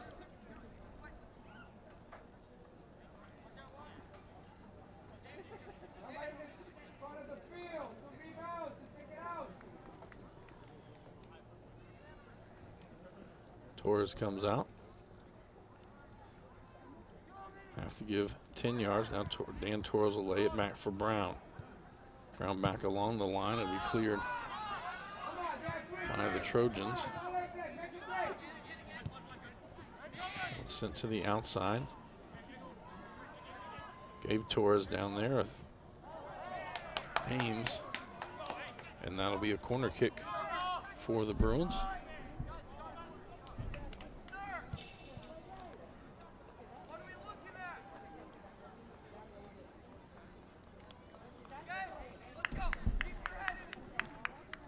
Torres comes out. Have to give 10 yards. Now Dan Torres will lay it back for Brown. Brown back along the line. It'll be cleared by the Trojans. Sent to the outside. Gabe Torres down there with Ames. And that'll be a corner kick for the Bruins.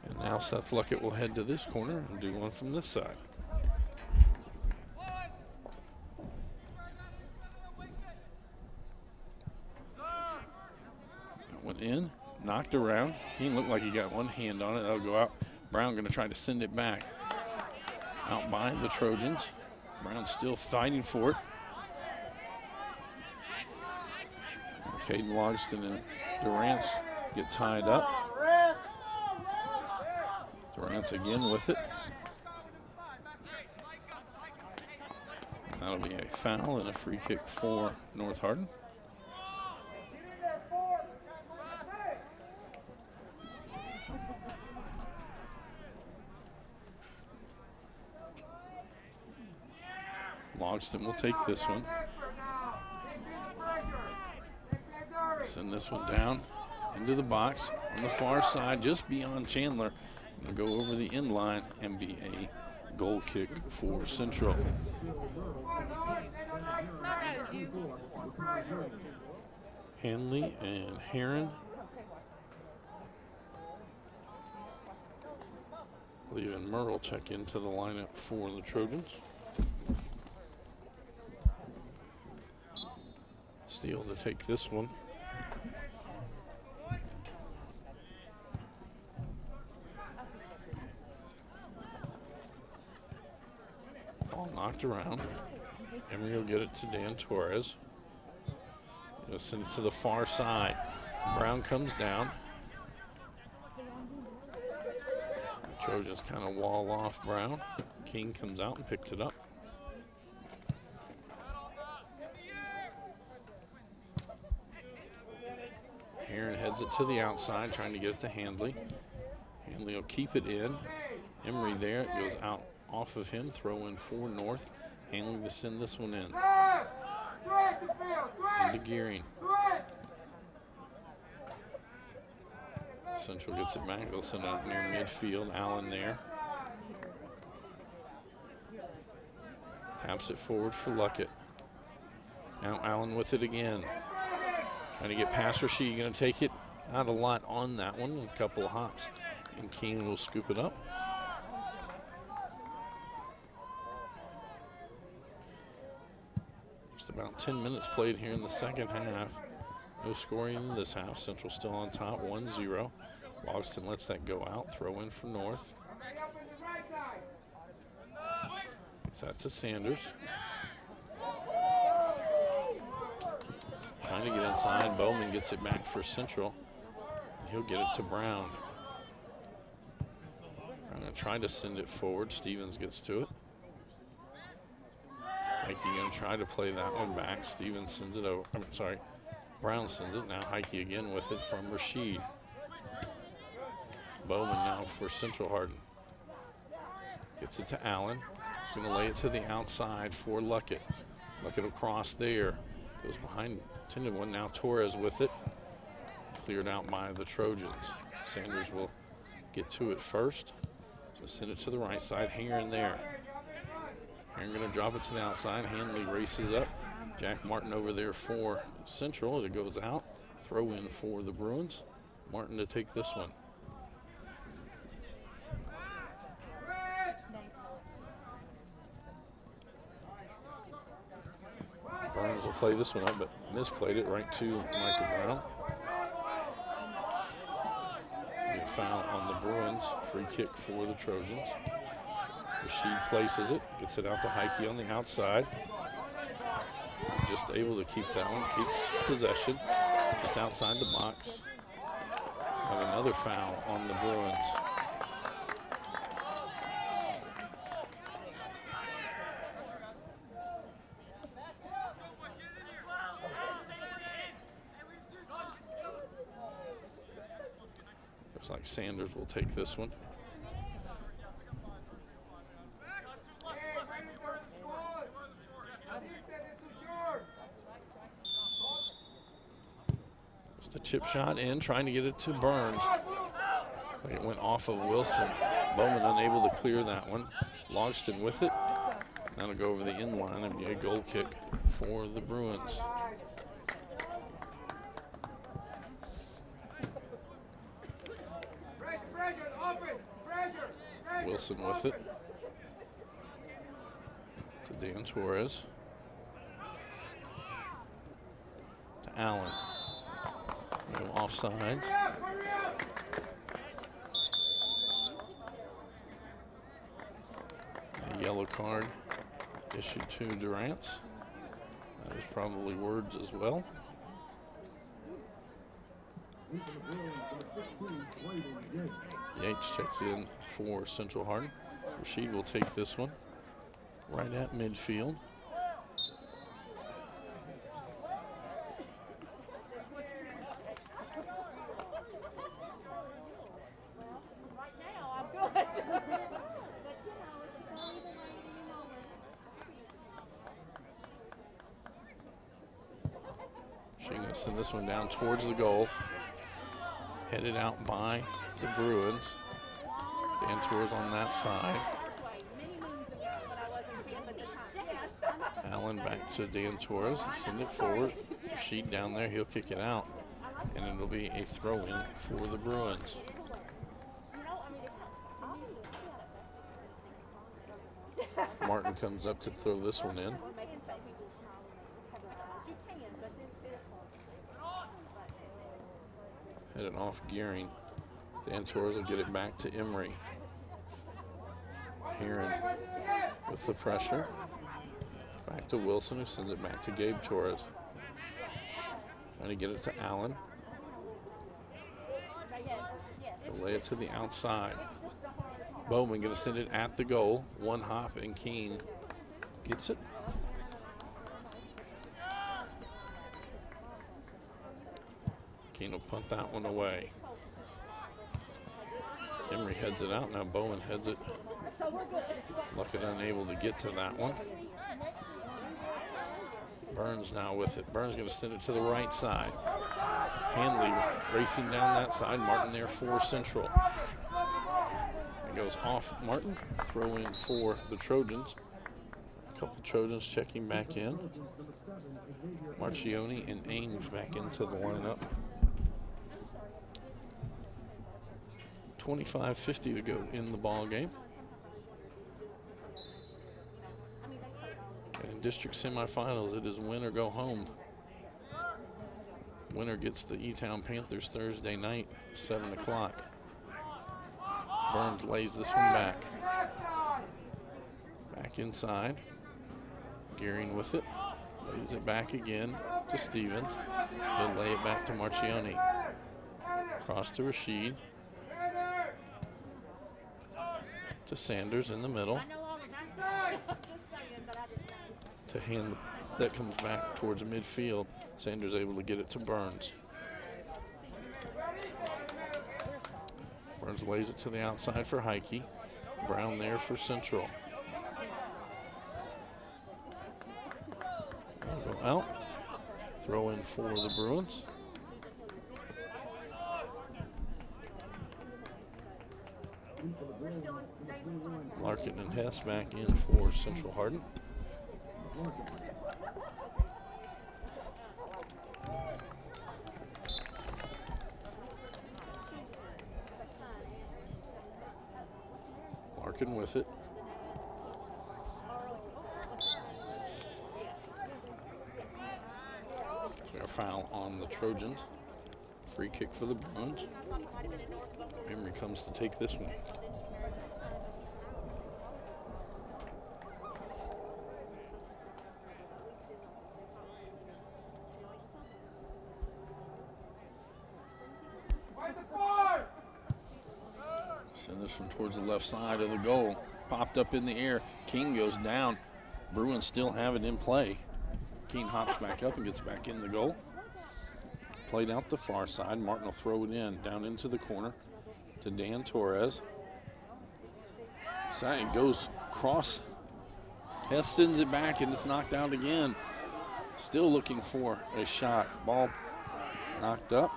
And now Seth Luckett will head to this corner and do one from this side. Went in, knocked around. He looked like he got one hand on it. That'll go out. Brown going to try to send it back. Out by the Trojans. Brown still fighting for it. Caden Logston and Durrance get tied up. Durrance again with it. That'll be a foul and a free kick for North Hardin. Logston will take this one. Send this one down into the box on the far side, just beyond Chandler. Gonna go over the end line and be a goal kick for Central. Hanley and Heron. Leaving Merle check into the lineup for the Trojans. Steele to take this one. Ball knocked around. Emery will get it to Dan Torres. He'll send it to the far side. Brown comes down. The Trojans kind of wall off Brown. King comes out and picks it up. Aaron heads it to the outside, trying to get it to Handley. Handley will keep it in. Emery there, it goes out off of him, throw in for North. Handley to send this one in. Into Gearing. Central gets it back, they'll send it out near midfield. Allen there. Taps it forward for Luckett. Now Allen with it again. Trying to get past Rashid, going to take it. Not a lot on that one, a couple of hops. And Keene will scoop it up. Just about 10 minutes played here in the second half. No scoring in this half. Central still on top, 1-0. Logston lets that go out. Throw in for North. Set to Sanders. Trying to get inside. Bowman gets it back for Central. He'll get it to Brown. I'm going to try to send it forward. Stevens gets to it. Heike going to try to play that one back. Stevens sends it over. I'm sorry, Brown sends it. Now Heike again with it from Rashid. Bowman now for Central Hardin. Gets it to Allen. He's going to lay it to the outside for Luckett. Luckett across there. Goes behind intended one. Now Torres with it. Cleared out by the Trojans. Sanders will get to it first. Just send it to the right side. Heron there. Heron going to drop it to the outside. Hanley races up. Jack Martin over there for Central. It goes out. Throw in for the Bruins. Martin to take this one. Burns will play this one up, but misplayed it right to Michael Brown. A foul on the Bruins. Free kick for the Trojans. Rashid places it, gets it out to Heike on the outside. Just able to keep that one, keeps possession. Just outside the box. Have another foul on the Bruins. Looks like Sanders will take this one. Just a chip shot in, trying to get it to Burns. It went off of Wilson. Bowman unable to clear that one. Logston with it. That'll go over the end line and be a goal kick for the Bruins. Wilson with it to Dan Torres, to Allen. No offside. A yellow card issued to Durant. That is probably words as well. Yates checks in for Central Hardin. Rashid will take this one right at midfield. She's going to send this one down towards the goal. Headed out by the Bruins. Dan Torres on that side. Allen back to Dan Torres. Send it forward. Rashid down there. He'll kick it out. And it'll be a throw-in for the Bruins. Martin comes up to throw this one in. Headed off Gearing. Dan Torres will get it back to Emery. Heron with the pressure. Back to Wilson, who sends it back to Gabe Torres. Trying to get it to Allen. They'll lay it to the outside. Bowman going to send it at the goal. One hop and Keene gets it. Keene will punt that one away. Emery heads it out. Now Bowman heads it. Luckett unable to get to that one. Burns now with it. Burns going to send it to the right side. Hanley racing down that side. Martin there for Central. It goes off Martin. Throw in for the Trojans. A couple Trojans checking back in. Marchione and Ames back into the lineup. 25:50 to go in the ball game. And in district semifinals, it is win or go home. Winner gets the E-Town Panthers Thursday night, 7 o'clock. Burns lays this one back. Back inside. Gearing with it. Lays it back again to Stevens. He'll lay it back to Marchione. Cross to Rashid. To Sanders in the middle. To hand that comes back towards midfield. Sanders able to get it to Burns. Burns lays it to the outside for Heike. Brown there for Central. That'll go out. Throw in for the Bruins. Larkin and Hess back in for Central Hardin. Larkin with it. A foul on the Trojans. Free kick for the Bruins. Emery comes to take this one. Send this from towards the left side of the goal. Popped up in the air. King goes down. Bruins still have it in play. King hops back up and gets back in the goal. Played out the far side. Martin will throw it in down into the corner to Dan Torres. Side goes cross. Hess sends it back and it's knocked out again. Still looking for a shot. Ball knocked up.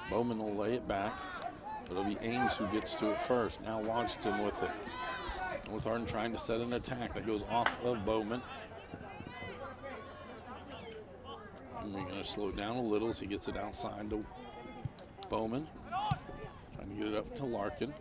Bowman will lay it back. It'll be Ames who gets to it first. Now Logston with it. North Hardin trying to set an attack that goes off of Bowman. And we're going to slow it down a little as he gets it outside to Bowman. Trying to get it up to Larkin.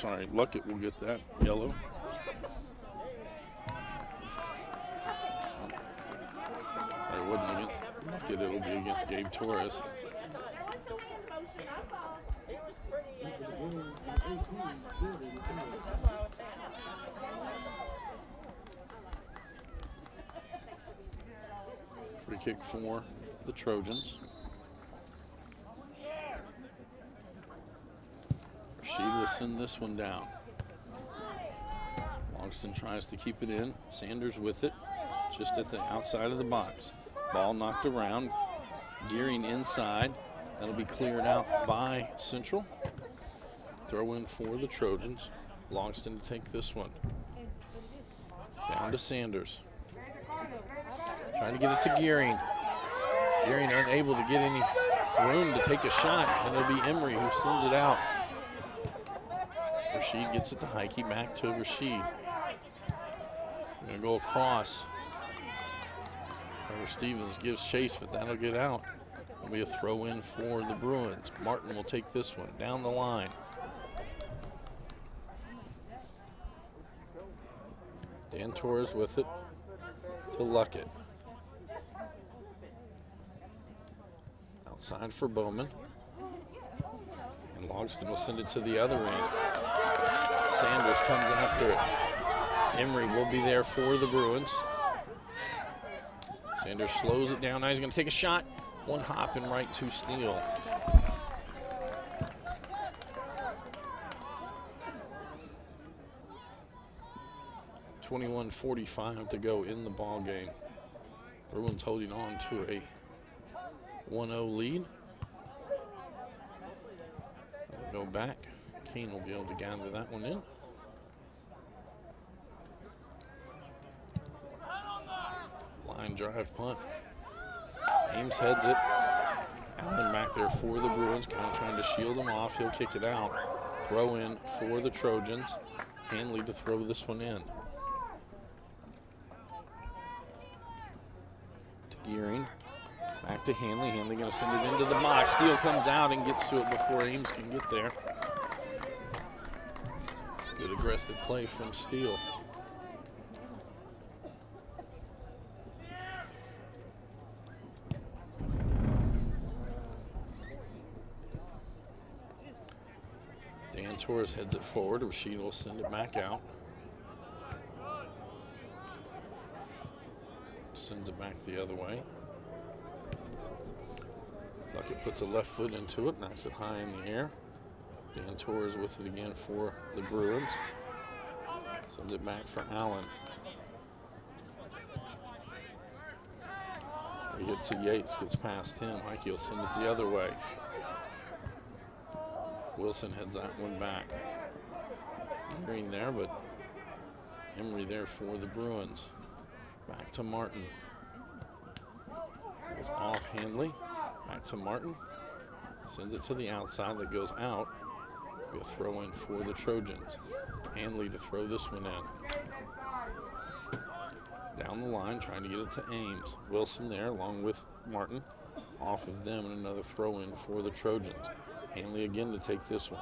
And Luckett will get that yellow. It wasn't against Luckett, it'll be against Gabe Torres. Free kick for the Trojans. Rashid will send this one down. Logston tries to keep it in. Sanders with it, just at the outside of the box. Ball knocked around. Gearing inside. That'll be cleared out by Central. Throw in for the Trojans. Logston to take this one. Down to Sanders. Trying to get it to Gearing. Gearing unable to get any room to take a shot, and it'll be Emery who sends it out. Rashid gets it to Heike, back to Rashid. Gonna go across. Trevor Stevens gives chase, but that'll get out. It'll be a throw in for the Bruins. Martin will take this one down the line. Dan Torres with it to Luckett. Outside for Bowman. And Logston will send it to the other end. Sanders comes after it. Emery will be there for the Bruins. Sanders slows it down. Now he's going to take a shot. One hop and right to steal. .45 to go in the ball game. Bruins holding on to a 1-0 lead. Go back. Keene will be able to gather that one in. Line drive punt. Ames heads it. Allen back there for the Bruins, kind of trying to shield him off. He'll kick it out. Throw in for the Trojans. Hanley to throw this one in. To Gearing. Back to Hanley. Hanley going to send it into the box. Steele comes out and gets to it before Ames can get there. Good aggressive play from Steele. Dan Torres heads it forward. Rashid will send it back out. Sends it back the other way. Luckett puts a left foot into it, knocks it high in the air. Dan Torres with it again for the Bruins. Sends it back for Allen. He gets to Yates, gets past him. Heike will send it the other way. Wilson heads that one back. Green there, but Emery there for the Bruins. Back to Martin. Goes off Handley. Back to Martin. Sends it to the outside. That goes out. Be a throw in for the Trojans. Handley to throw this one in. Down the line, trying to get it to Ames. Wilson there, along with Martin. Off of them, and another throw in for the Trojans. Handley again to take this one.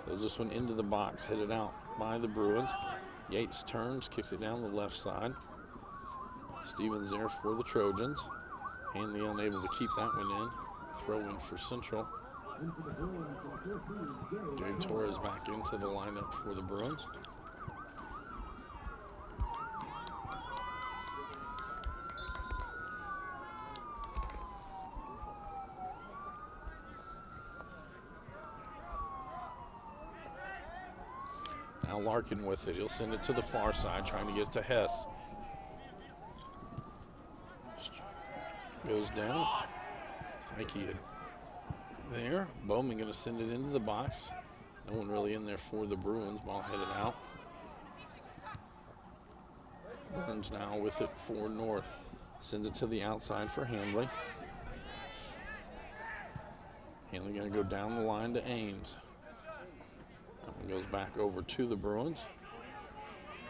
Throws this one into the box, headed out by the Bruins. Yates turns, kicks it down the left side. Stevens there for the Trojans. Handley unable to keep that one in. Throw in for Central. Gabe Torres back into the lineup for the Bruins. Now Larkin with it. He'll send it to the far side, trying to get it to Hess. Goes down. Heike there. Bowman going to send it into the box. No one really in there for the Bruins. Ball headed out. Burns now with it for North. Sends it to the outside for Handley. Handley going to go down the line to Ames. That one goes back over to the Bruins.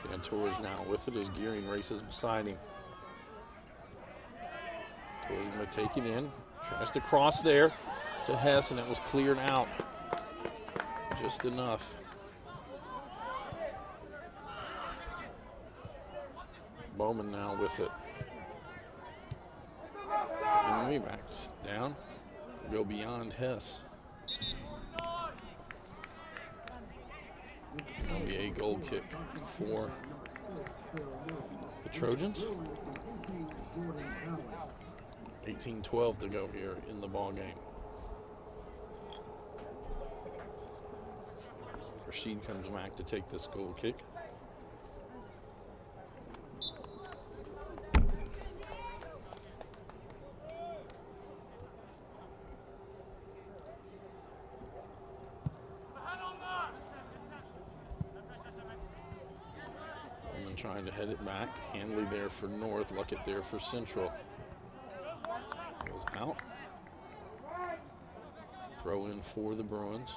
Dan Torres now with it as Gearing races beside him. Torres going to take it in. Tries to cross there to Hess, and it was cleared out. Just enough. Bowman now with it. Henry backs down. Go beyond Hess. That'll be a goal kick for the Trojans. 18-12 to go here in the ball game. Rashid comes back to take this goal kick. Bowman trying to head it back. Handley there for North. Luckett there for Central. Goes out. Throw in for the Bruins.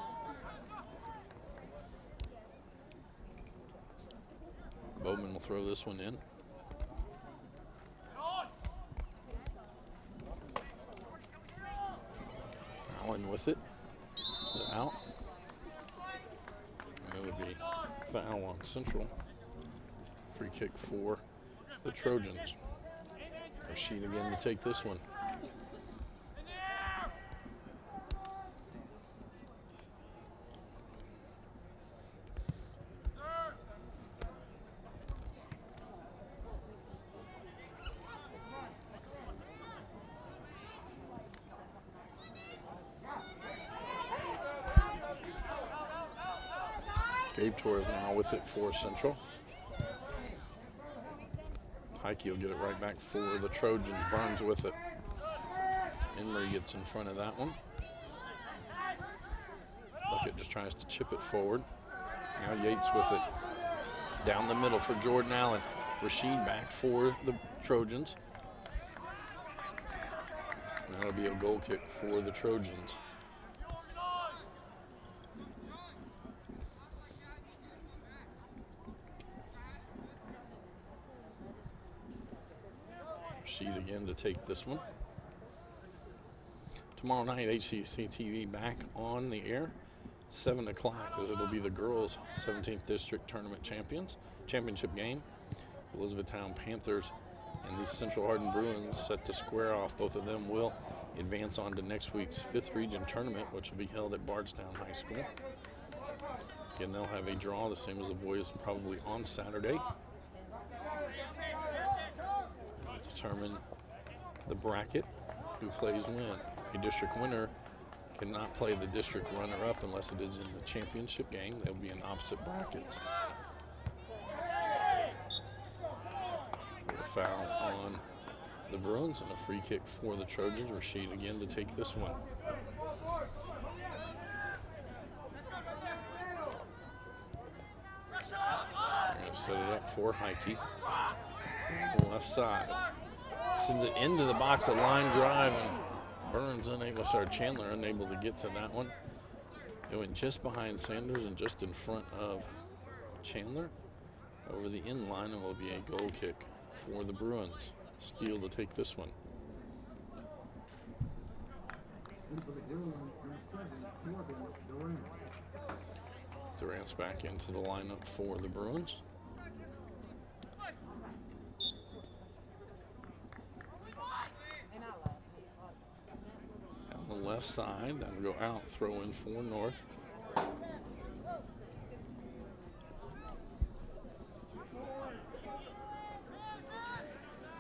Bowman will throw this one in. Allen with it. Out. And it would be foul on Central. Free kick for the Trojans. Rashid again to take this one. Gabe Torres now with it for Central. Heike will get it right back for the Trojans. Burns with it. Emery gets in front of that one. Luckett just tries to chip it forward. Now Yates with it. Down the middle for Jordan Allen. Rashid back for the Trojans. And that'll be a goal kick for the Trojans. Rashid again to take this one. Tomorrow night, HCEC-TV back on the air, 7 o'clock, as it'll be the girls' 17th District Tournament championship game. Elizabethtown Panthers and the Central Hardin Bruins set to square off. Both of them will advance on to next week's 5th Region Tournament, which will be held at Bardstown High School. Again, they'll have a draw, the same as the boys, probably on Saturday. Determine the bracket. Who plays win? A district winner cannot play the district runner-up unless it is in the championship game. They'll be in opposite brackets. A foul on the Bruins and a free kick for the Trojans. Rashid again to take this one. They're going to set it up for Heike. The left side. Sends it into the box, a line drive, and Burns unable, Chandler unable to get to that one. It went just behind Sanders and just in front of Chandler. Over the end line, it will be a goal kick for the Bruins. Steele to take this one. Durant's back into the lineup for the Bruins. On the left side, that'll go out, throw in for North.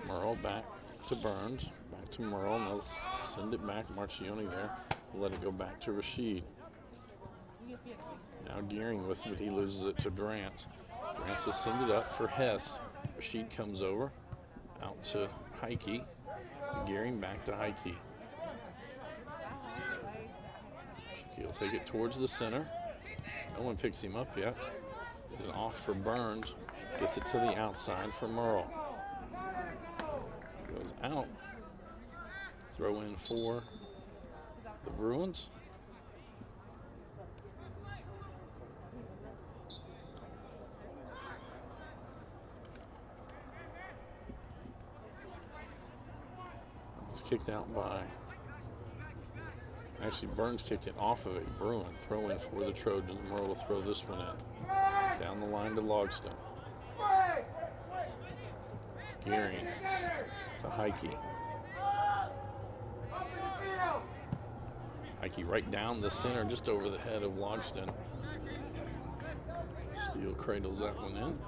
Merle back to Burns, back to Merle. Now let's send it back. Marcioni there. Let it go back to Rashid. Now Gearing with it, but he loses it to Durant. Durant will send it up for Hess. Rashid comes over, out to Heike. Gearing back to Heike. He'll take it towards the center. No one picks him up yet. It's an off for Burns. Gets it to the outside for Merle. Goes out. Throw in for the Bruins. It's kicked out by, actually Burns kicked it off of a Bruin. Throw in for the Trojans. Merle will throw this one in. Down the line to Logston. Gearing to Heike. Heike right down the center, just over the head of Logston. Steele cradles that one in.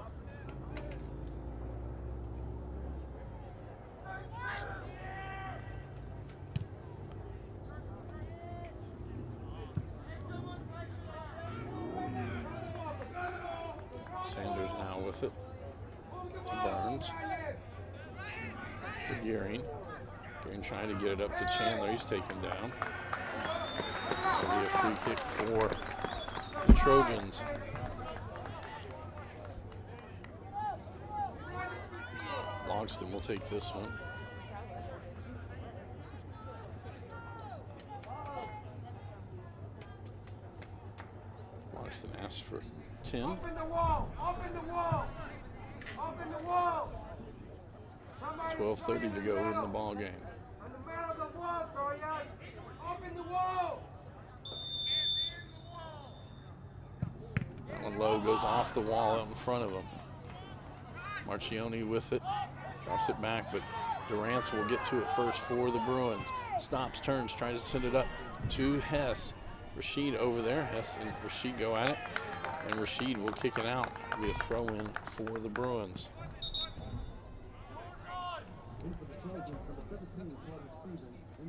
Sanders now with it to Burns. For Gearing. Gearing trying to get it up to Chandler. He's taken down. That'll be a free kick for the Trojans. Logston will take this one. Logston asks for 10. Open the wall! Open the wall! Open the wall! 12:30 to go in the ball game. On the middle of the wall, Torian! Open the wall! That one low goes off the wall out in front of him. Marcioni with it, drops it back, but Durant will get to it first for the Bruins. Stops, turns, tries to send it up to Hess. Rashid over there. Hess and Rashid go at it, and Rashid will kick it out. It'll be a throw in for the Bruins.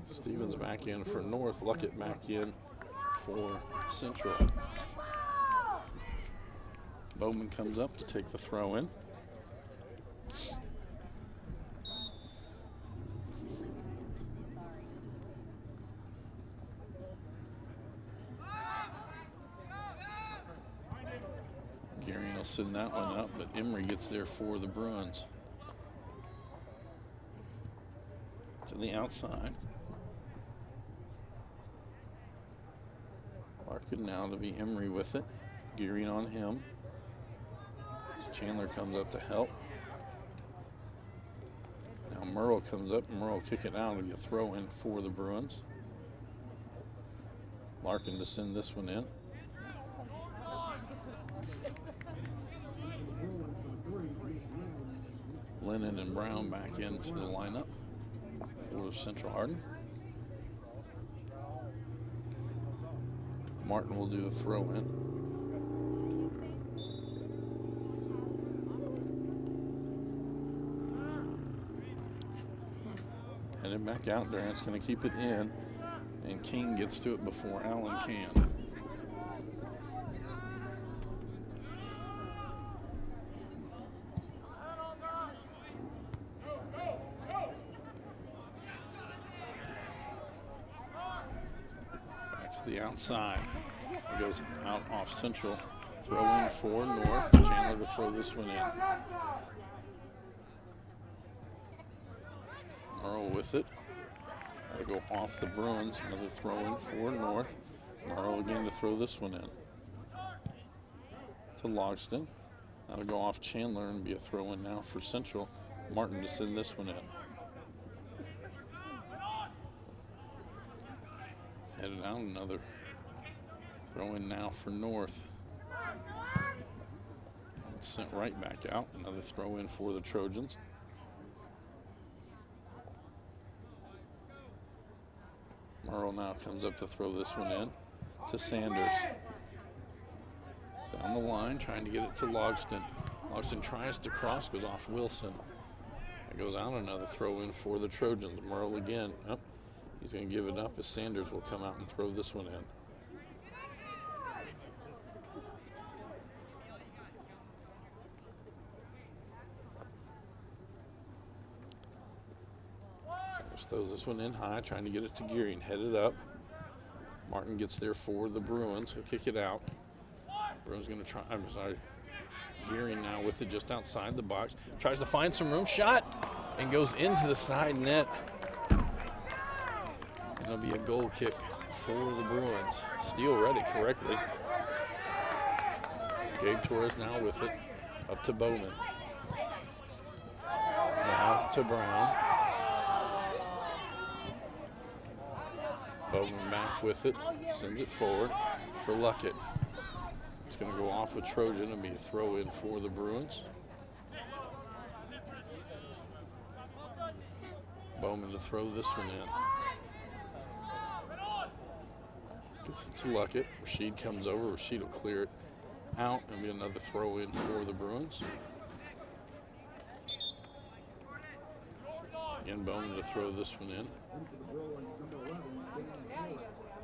Stevens back in for North. Luckett back in for Central. Bowman comes up to take the throw in. Gearing will send that one up, but Emery gets there for the Bruins. To the outside. Larkin now to be Emery with it. Gearing on him. Chandler comes up to help. Now Merle comes up, and Merle kick it out. It'll be a throw in for the Bruins. Larkin to send this one in. Lennon and Brown back into the lineup for Central Hardin. Martin will do the throw in. Headed back out. Durant's going to keep it in, and King gets to it before Allen can. Back to the outside. It goes out off Central. Throw in for North. Chandler to throw this one in. Morrow with it. That'll go off the Bruins. Another throw in for North. Morrow again to throw this one in. To Logston. That'll go off Chandler and be a throw in now for Central. Martin to send this one in. Headed out another throw in now for North. Sent right back out. Another throw in for the Trojans. Merle now comes up to throw this one in to Sanders. Down the line, trying to get it to Logston. Logston tries to cross, goes off Wilson. It goes out, another throw in for the Trojans. Merle again. Oh, he's going to give it up as Sanders will come out and throw this one in. Throws this one in high, trying to get it to Gearing. Headed up. Martin gets there for the Bruins. He'll kick it out. Bruins going to try. I'm sorry. Gearing now with it just outside the box. Tries to find some room. Shot and goes into the side net. And it'll be a goal kick for the Bruins. Steele read it correctly. Gabe Torres now with it. Up to Bowman. Now to Brown. Bowman back with it, sends it forward for Luckett. It's going to go off a Trojan and be a throw in for the Bruins. Bowman to throw this one in. Gets it to Luckett. Rashid comes over. Rashid will clear it out and be another throw in for the Bruins. Again, Bowman to throw this one in.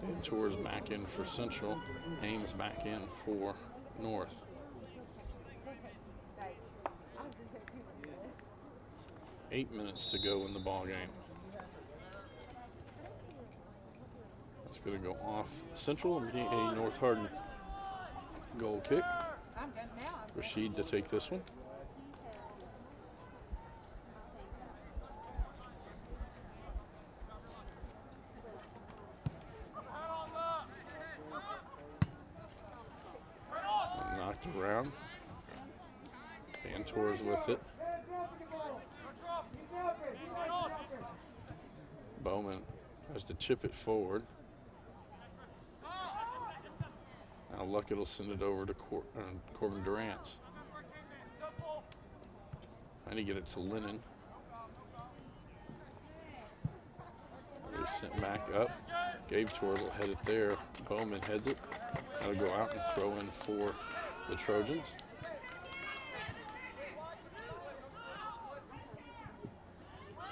And Torres back in for Central. Ames back in for North. Eight minutes to go in the ball game. It's going to go off Central and be a North Hardin goal kick. Rashid to take this one. Around. And Torres with it. Bowman tries to chip it forward. Now Luckett will send it over to Corbin Durant. Trying to get it to Lennon. They sent back up. Gabe Torres will head it there. Bowman heads it. That'll go out and throw in for the Trojans.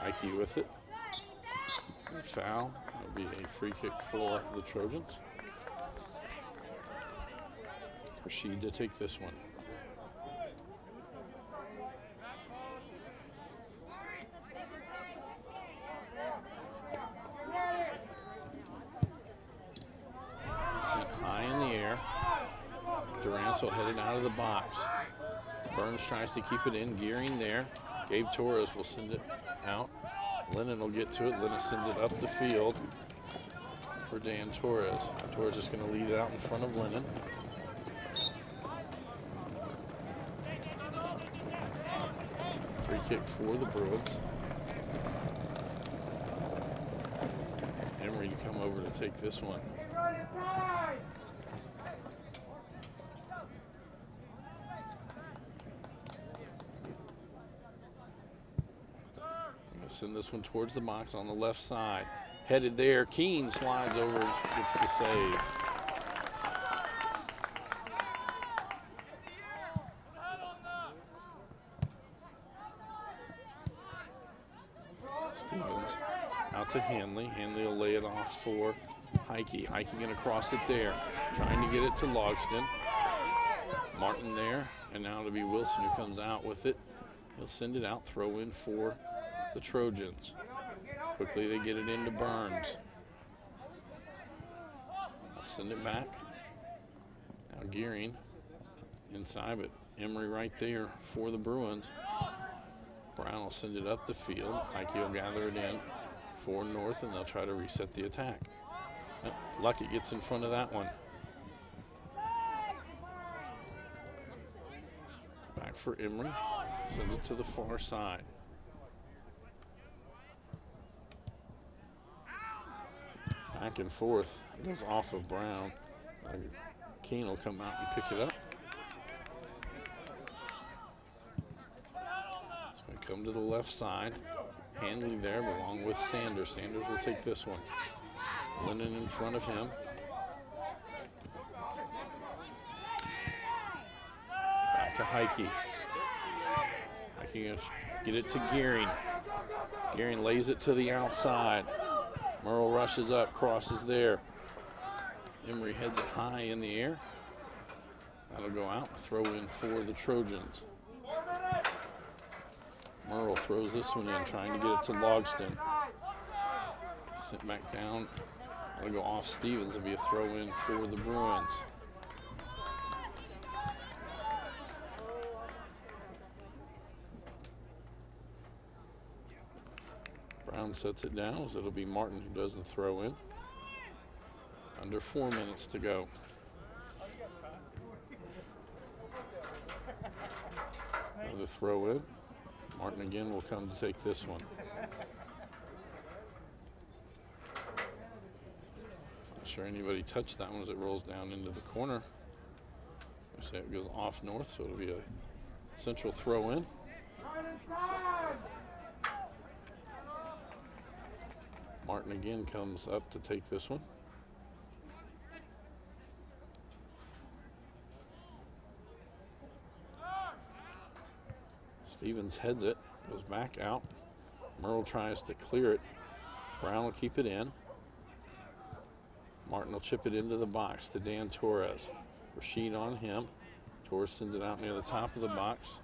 Ike with it. And foul. That'll be a free kick for the Trojans. Rashid to take this one. Sent high in the air. Durant will head it out of the box. Burns tries to keep it in. Gearing there. Gabe Torres will send it out. Lennon will get to it. Lennon sends it up the field for Dan Torres. Torres is going to lead it out in front of Lennon. Free kick for the Bruins. Emery to come over to take this one. Send this one towards the box on the left side. Headed there. Keene slides over, gets the save. Stevens out to Hanley. Hanley will lay it off for Heike. Heike gonna cross it there, trying to get it to Logston. Martin there, and now it'll be Wilson who comes out with it. He'll send it out, throw in for the Trojans. Quickly they get it into Burns. Send it back. Now Gearing inside, but Emery right there for the Bruins. Brown will send it up the field. Heike will gather it in for North, and they'll try to reset the attack. Luckett gets in front of that one. Back for Emery. Sends it to the far side. Back and forth. It goes off of Brown. Keene will come out and pick it up. It's going to come to the left side. Hanley there along with Sanders. Sanders will take this one. Lennon in front of him. Back to Heike. Heike going to get it to Gearing. Gearing lays it to the outside. Merle rushes up, crosses there. Emery heads it high in the air. That'll go out, throw in for the Trojans. Merle throws this one in, trying to get it to Logston. Sent back down. That'll go off Stevens. It'll be a throw in for the Bruins. Brown sets it down, so it'll be Martin who does the throw in. Under 4 minutes to go. Another throw in. Martin again will come to take this one. Not sure anybody touched that one as it rolls down into the corner. I say it goes off North, so it'll be a central throw in. Martin again comes up to take this one. Stevens heads it, goes back out. Merle tries to clear it. Brown will keep it in. Martin will chip it into the box to Dan Torres. Rashid on him. Torres sends it out near the top of the box.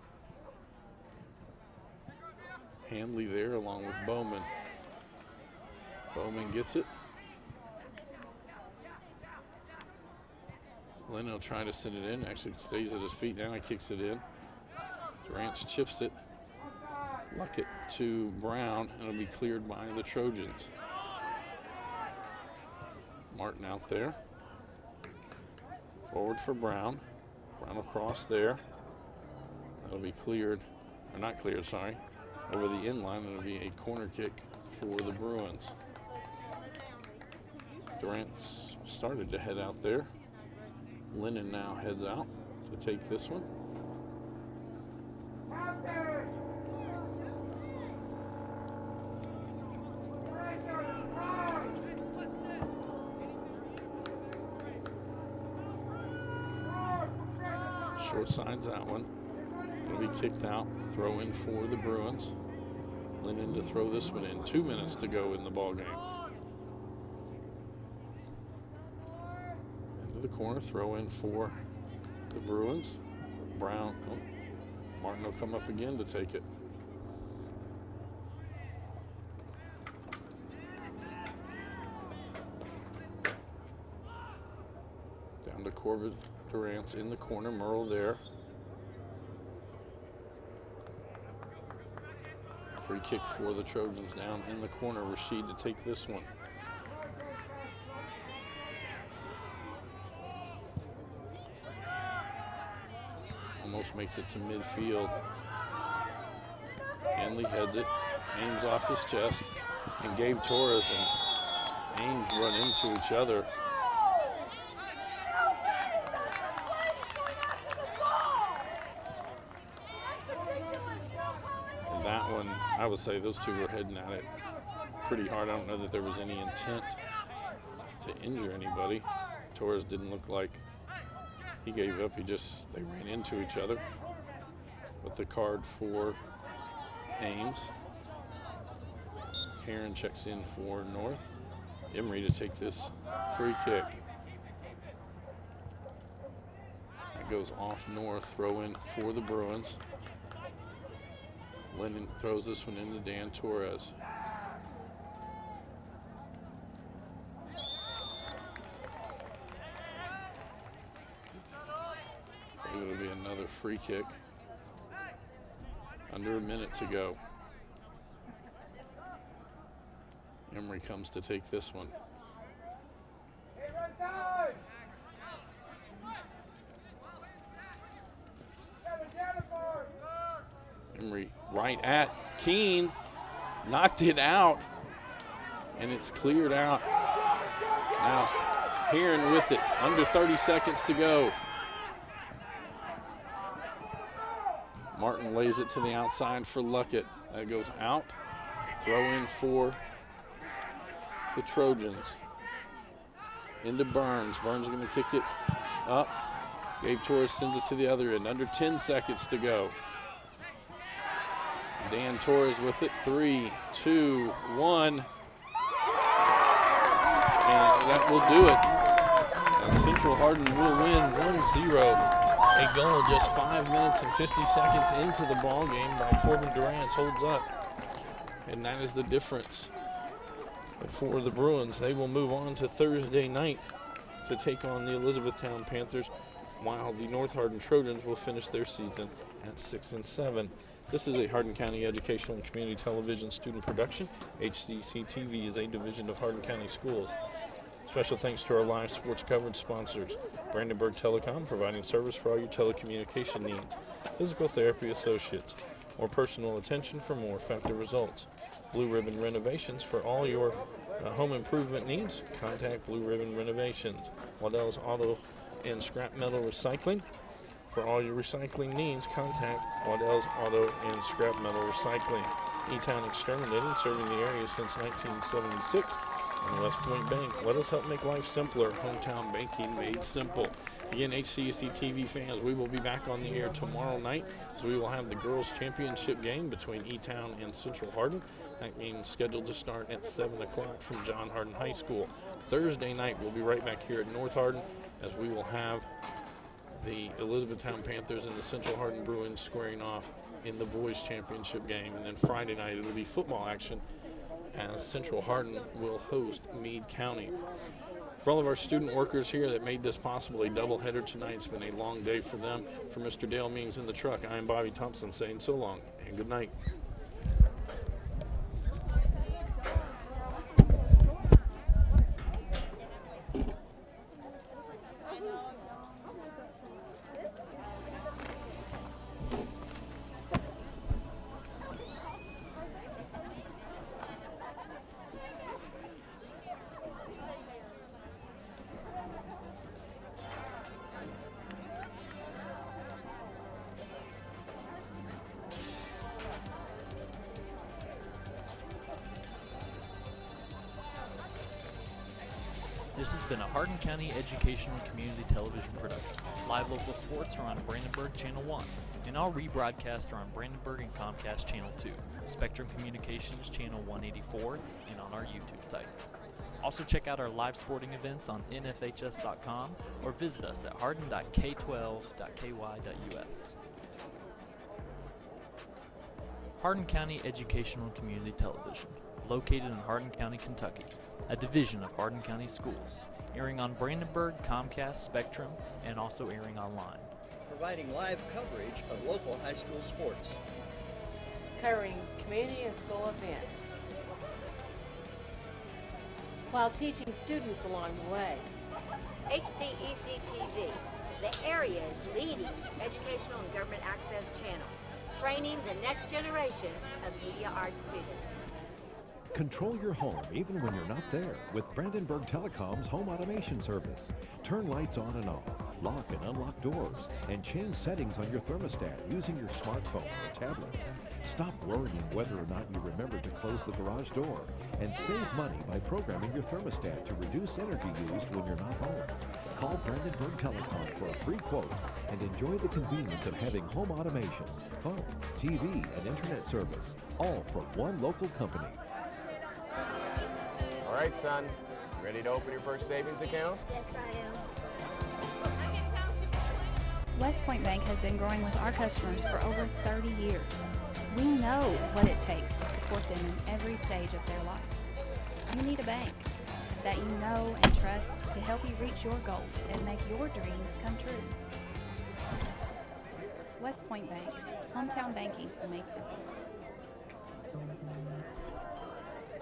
Handley there along with Bowman. Bowman gets it. Lennon will try to send it in. Actually stays at his feet now. He kicks it in. Durant chips it. Luckett to Brown, and it'll be cleared by the Trojans. Martin out there. Forward for Brown. Brown will cross there. That'll be cleared, or not cleared, sorry. Over the inline, it'll be a corner kick for the Bruins. Durant's started to head out there. Lennon now heads out to take this one. Short side's that one. It'll be kicked out. Throw in for the Bruins. Lennon to throw this one in. 2 minutes to go in the ball game. Into the corner. Throw in for the Bruins. Brown. Oh, Martin will come up again to take it. Down to Corbett. Durant's in the corner. Merle there. Free kick for the Trojans down in the corner. Rashid to take this one. Almost makes it to midfield. Hanley heads it. Ames off his chest. And Gabe Torres and Ames run into each other. And that one, I would say those two were heading at it pretty hard. I don't know that there was any intent to injure anybody. Torres didn't look like he gave up. They ran into each other. But the card for Ames. Heron checks in for North. Emery to take this free kick. It goes off North, throw in for the Bruins. Lennon throws this one into Dan Torres. It'll be another free kick. Under a minute to go. Emery comes to take this one. Emery right at Keene, knocked it out, and it's cleared out. Now Heron with it, under 30 seconds to go. Martin lays it to the outside for Luckett. That goes out. Throw in for the Trojans. Into Burns. Burns going to kick it up. Gabe Torres sends it to the other end. Under 10 seconds to go. Dan Torres with it. 3, 2, 1. And that will do it. Now Central Hardin will win 1-0. A goal just 5 minutes and 50 seconds into the ball game by Corbin Durance holds up. And that is the difference. But for the Bruins, they will move on to Thursday night to take on the Elizabethtown Panthers, while the North Hardin Trojans will finish their season at 6-7. This is a Hardin County Educational and Community Television student production. HCEC-TV is a division of Hardin County Schools. Special thanks to our live sports coverage sponsors. Brandenburg Telecom, providing service for all your telecommunication needs. Physical Therapy Associates, more personal attention for more effective results. Blue Ribbon Renovations, for all your home improvement needs, contact Blue Ribbon Renovations. Waddell's Auto and Scrap Metal Recycling, for all your recycling needs, contact Waddell's Auto and Scrap Metal Recycling. E-Town Exterminating, serving the area since 1976. And West Point Bank, let us help make life simpler. Hometown banking made simple. Again, HCEC-TV fans, we will be back on the air tomorrow night as we will have the girls' championship game between E-Town and Central Hardin. That game is scheduled to start at 7 o'clock from John Hardin High School. Thursday night, we'll be right back here at North Hardin as we will have the Elizabethtown Panthers and the Central Hardin Bruins squaring off in the boys' championship game. And then Friday night, it'll be football action as Central Hardin will host Meade County. For all of our student workers here that made this possible, a doubleheader tonight. It's been a long day for them. For Mr. Dale Means in the truck, I am Bobby Thompson saying so long and good night. This has been a Hardin County Educational and Community Television production. Live local sports are on Brandenburg Channel 1, and all rebroadcasts are on Brandenburg and Comcast Channel 2, Spectrum Communications Channel 184, and on our YouTube site. Also check out our live sporting events on nfhs.com or visit us at hardin.k12.ky.us. Hardin County Educational and Community Television, located in Hardin County, Kentucky, a division of Hardin County Schools, airing on Brandenburg, Comcast, Spectrum, and also airing online. Providing live coverage of local high school sports. Covering community and school events, while teaching students along the way. HCEC-TV, the area's leading educational and government access channel, training the next generation of media arts students. Control your home even when you're not there with Brandenburg Telecom's home automation service. Turn lights on and off, lock and unlock doors, and change settings on your thermostat using your smartphone or tablet. Stop worrying whether or not you remember to close the garage door, and save money by programming your thermostat to reduce energy used when you're not home. Call Brandenburg Telecom for a free quote and enjoy the convenience of having home automation, phone, TV, and internet service, all from one local company. right, son. Ready to open your first savings account? Yes, I am. West Point Bank has been growing with our customers for over 30 years. We know what it takes to support them in every stage of their life. You need a bank that you know and trust to help you reach your goals and make your dreams come true. West Point Bank, hometown banking made simple.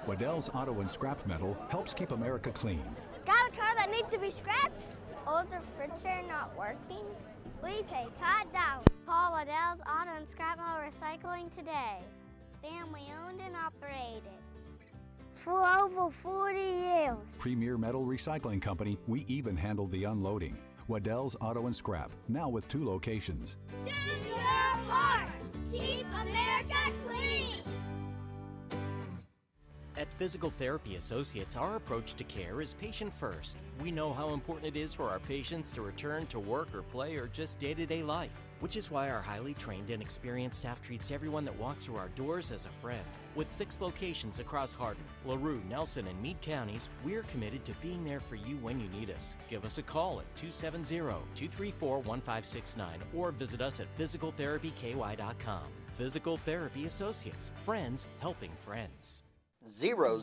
Waddell's Auto and Scrap Metal helps keep America clean. Got a car that needs to be scrapped? Older furniture not working? We pay $5. Call Waddell's Auto and Scrap Metal Recycling today. Family owned and operated for over 40 years. Premier Metal Recycling Company, we even handle the unloading. Waddell's Auto and Scrap, now with 2 locations. Do your part. Keep America clean. At Physical Therapy Associates, our approach to care is patient first. We know how important it is for our patients to return to work or play or just day-to-day life, which is why our highly trained and experienced staff treats everyone that walks through our doors as a friend. With 6 locations across Hardin, LaRue, Nelson, and Meade counties, we're committed to being there for you when you need us. Give us a call at 270-234-1569 or visit us at physicaltherapyky.com. Physical Therapy Associates, friends helping friends. 000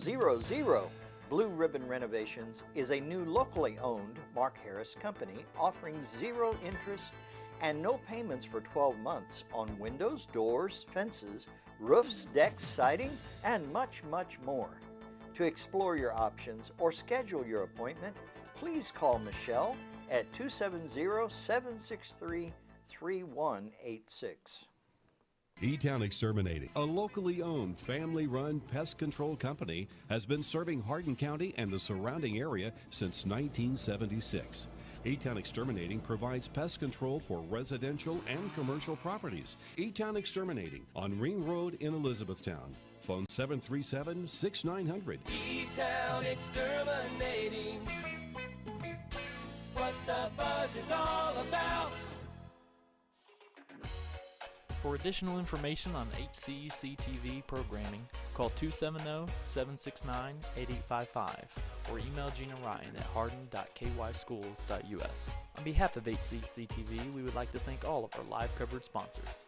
Blue Ribbon Renovations is a new locally owned Mark Harris company offering 0 interest and no payments for 12 months on windows, doors, fences, roofs, decks, siding, and much, much more. To explore your options or schedule your appointment, please call Michelle at 270-763-3186. E-Town Exterminating, a locally owned, family-run pest control company, has been serving Hardin County and the surrounding area since 1976. E-Town Exterminating provides pest control for residential and commercial properties. E-Town Exterminating on Ring Road in Elizabethtown. Phone 737-6900. E-Town Exterminating. What the buzz is all about. For additional information on HCEC-TV programming, call 270-769-8855 or email Gina Ryan at hardin.kyschools.us. On behalf of HCEC-TV, we would like to thank all of our live coverage sponsors.